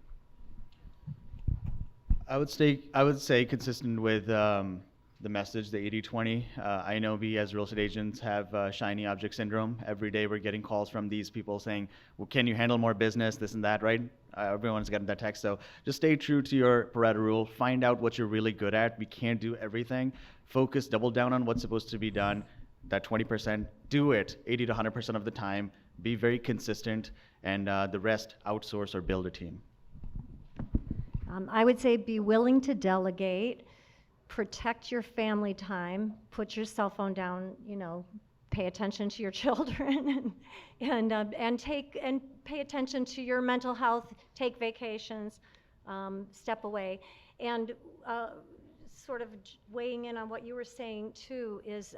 I would say consistent with the message, the 80-20. I know we as real estate agents have shiny object syndrome. Every day we're getting calls from these people saying, well, can you handle more business, this and that, right? Everyone's gotten that text. So just stay true to your Pareto rule. Find out what you're really good at. We can't do everything. Focus, double down on what's supposed to be done. that 20%, do it 80 to 100% of the time, be very consistent, and the rest outsource or build a team. I would say be willing to delegate, protect your family time, put your cell phone down, pay attention to your children, and pay attention to your mental health, take vacations, step away. And sort of weighing in on what you were saying too is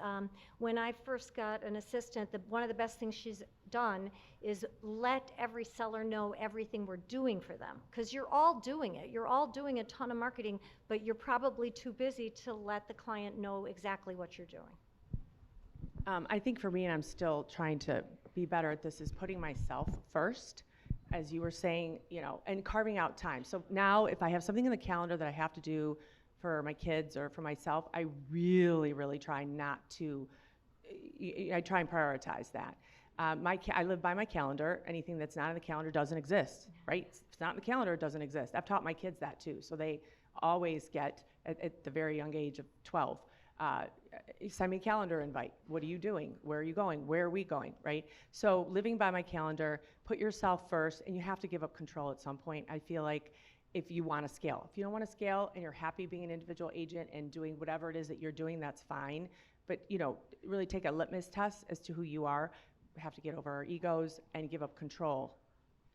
when I first got an assistant, one of the best things she's done is let every seller know everything we're doing for them, because you're all doing it. You're all doing a ton of marketing, but you're probably too busy to let the client know exactly what you're doing. I think for me, and I'm still trying to be better at this, is putting myself first, as you were saying, and carving out time. So now if I have something in the calendar that I have to do for my kids or for myself, I really, really try not to, I try and prioritize that. I live by my calendar. Anything that's not in the calendar doesn't exist, right? If it's not in the calendar, it doesn't exist. I've taught my kids that too. So they always get, at the very young age of 12, send me a calendar invite. What are you doing? Where are you going? Where are we going, right? So living by my calendar, put yourself first, and you have to give up control at some point. I feel like if you want to scale. If you don't want to scale and you're happy being an individual agent and doing whatever it is that you're doing, that's fine. But really take a litmus test as to who you are. We have to get over our egos and give up control.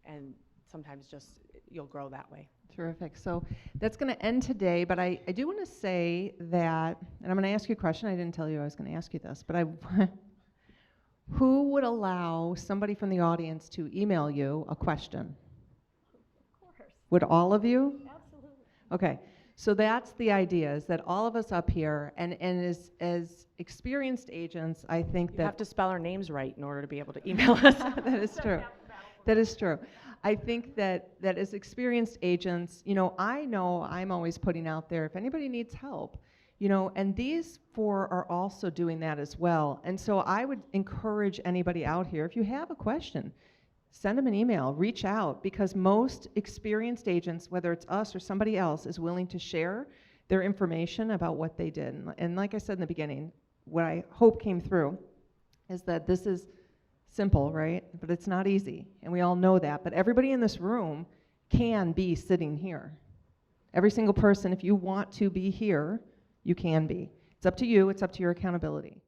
And sometimes just you'll grow that way. Terrific. So that's going to end today, but I do want to say that, and I'm going to ask you a question. I didn't tell you I was going to ask you this, but who would allow somebody from the audience to email you a question? Of course. Would all of you? Absolutely. Okay. So that's the idea, is that all of us up here, and as experienced agents, I think You that have to spell our names right in order to be able to email us. that is true. That is true. I think that as experienced agents, I know I'm always putting out there, if anybody needs help, and these four are also doing that as well. And so I would encourage anybody out here, if you have a question, send them an email, reach out, because most experienced agents, whether it's us or somebody else, is willing to share their information about what they did. And like I said in the beginning, what I hope came through is that this is simple, right? But it's not easy, and we all know that. But everybody in this room can be sitting here. Every single person, if you want to be here, you can be. It's up to you. It's up to your accountability.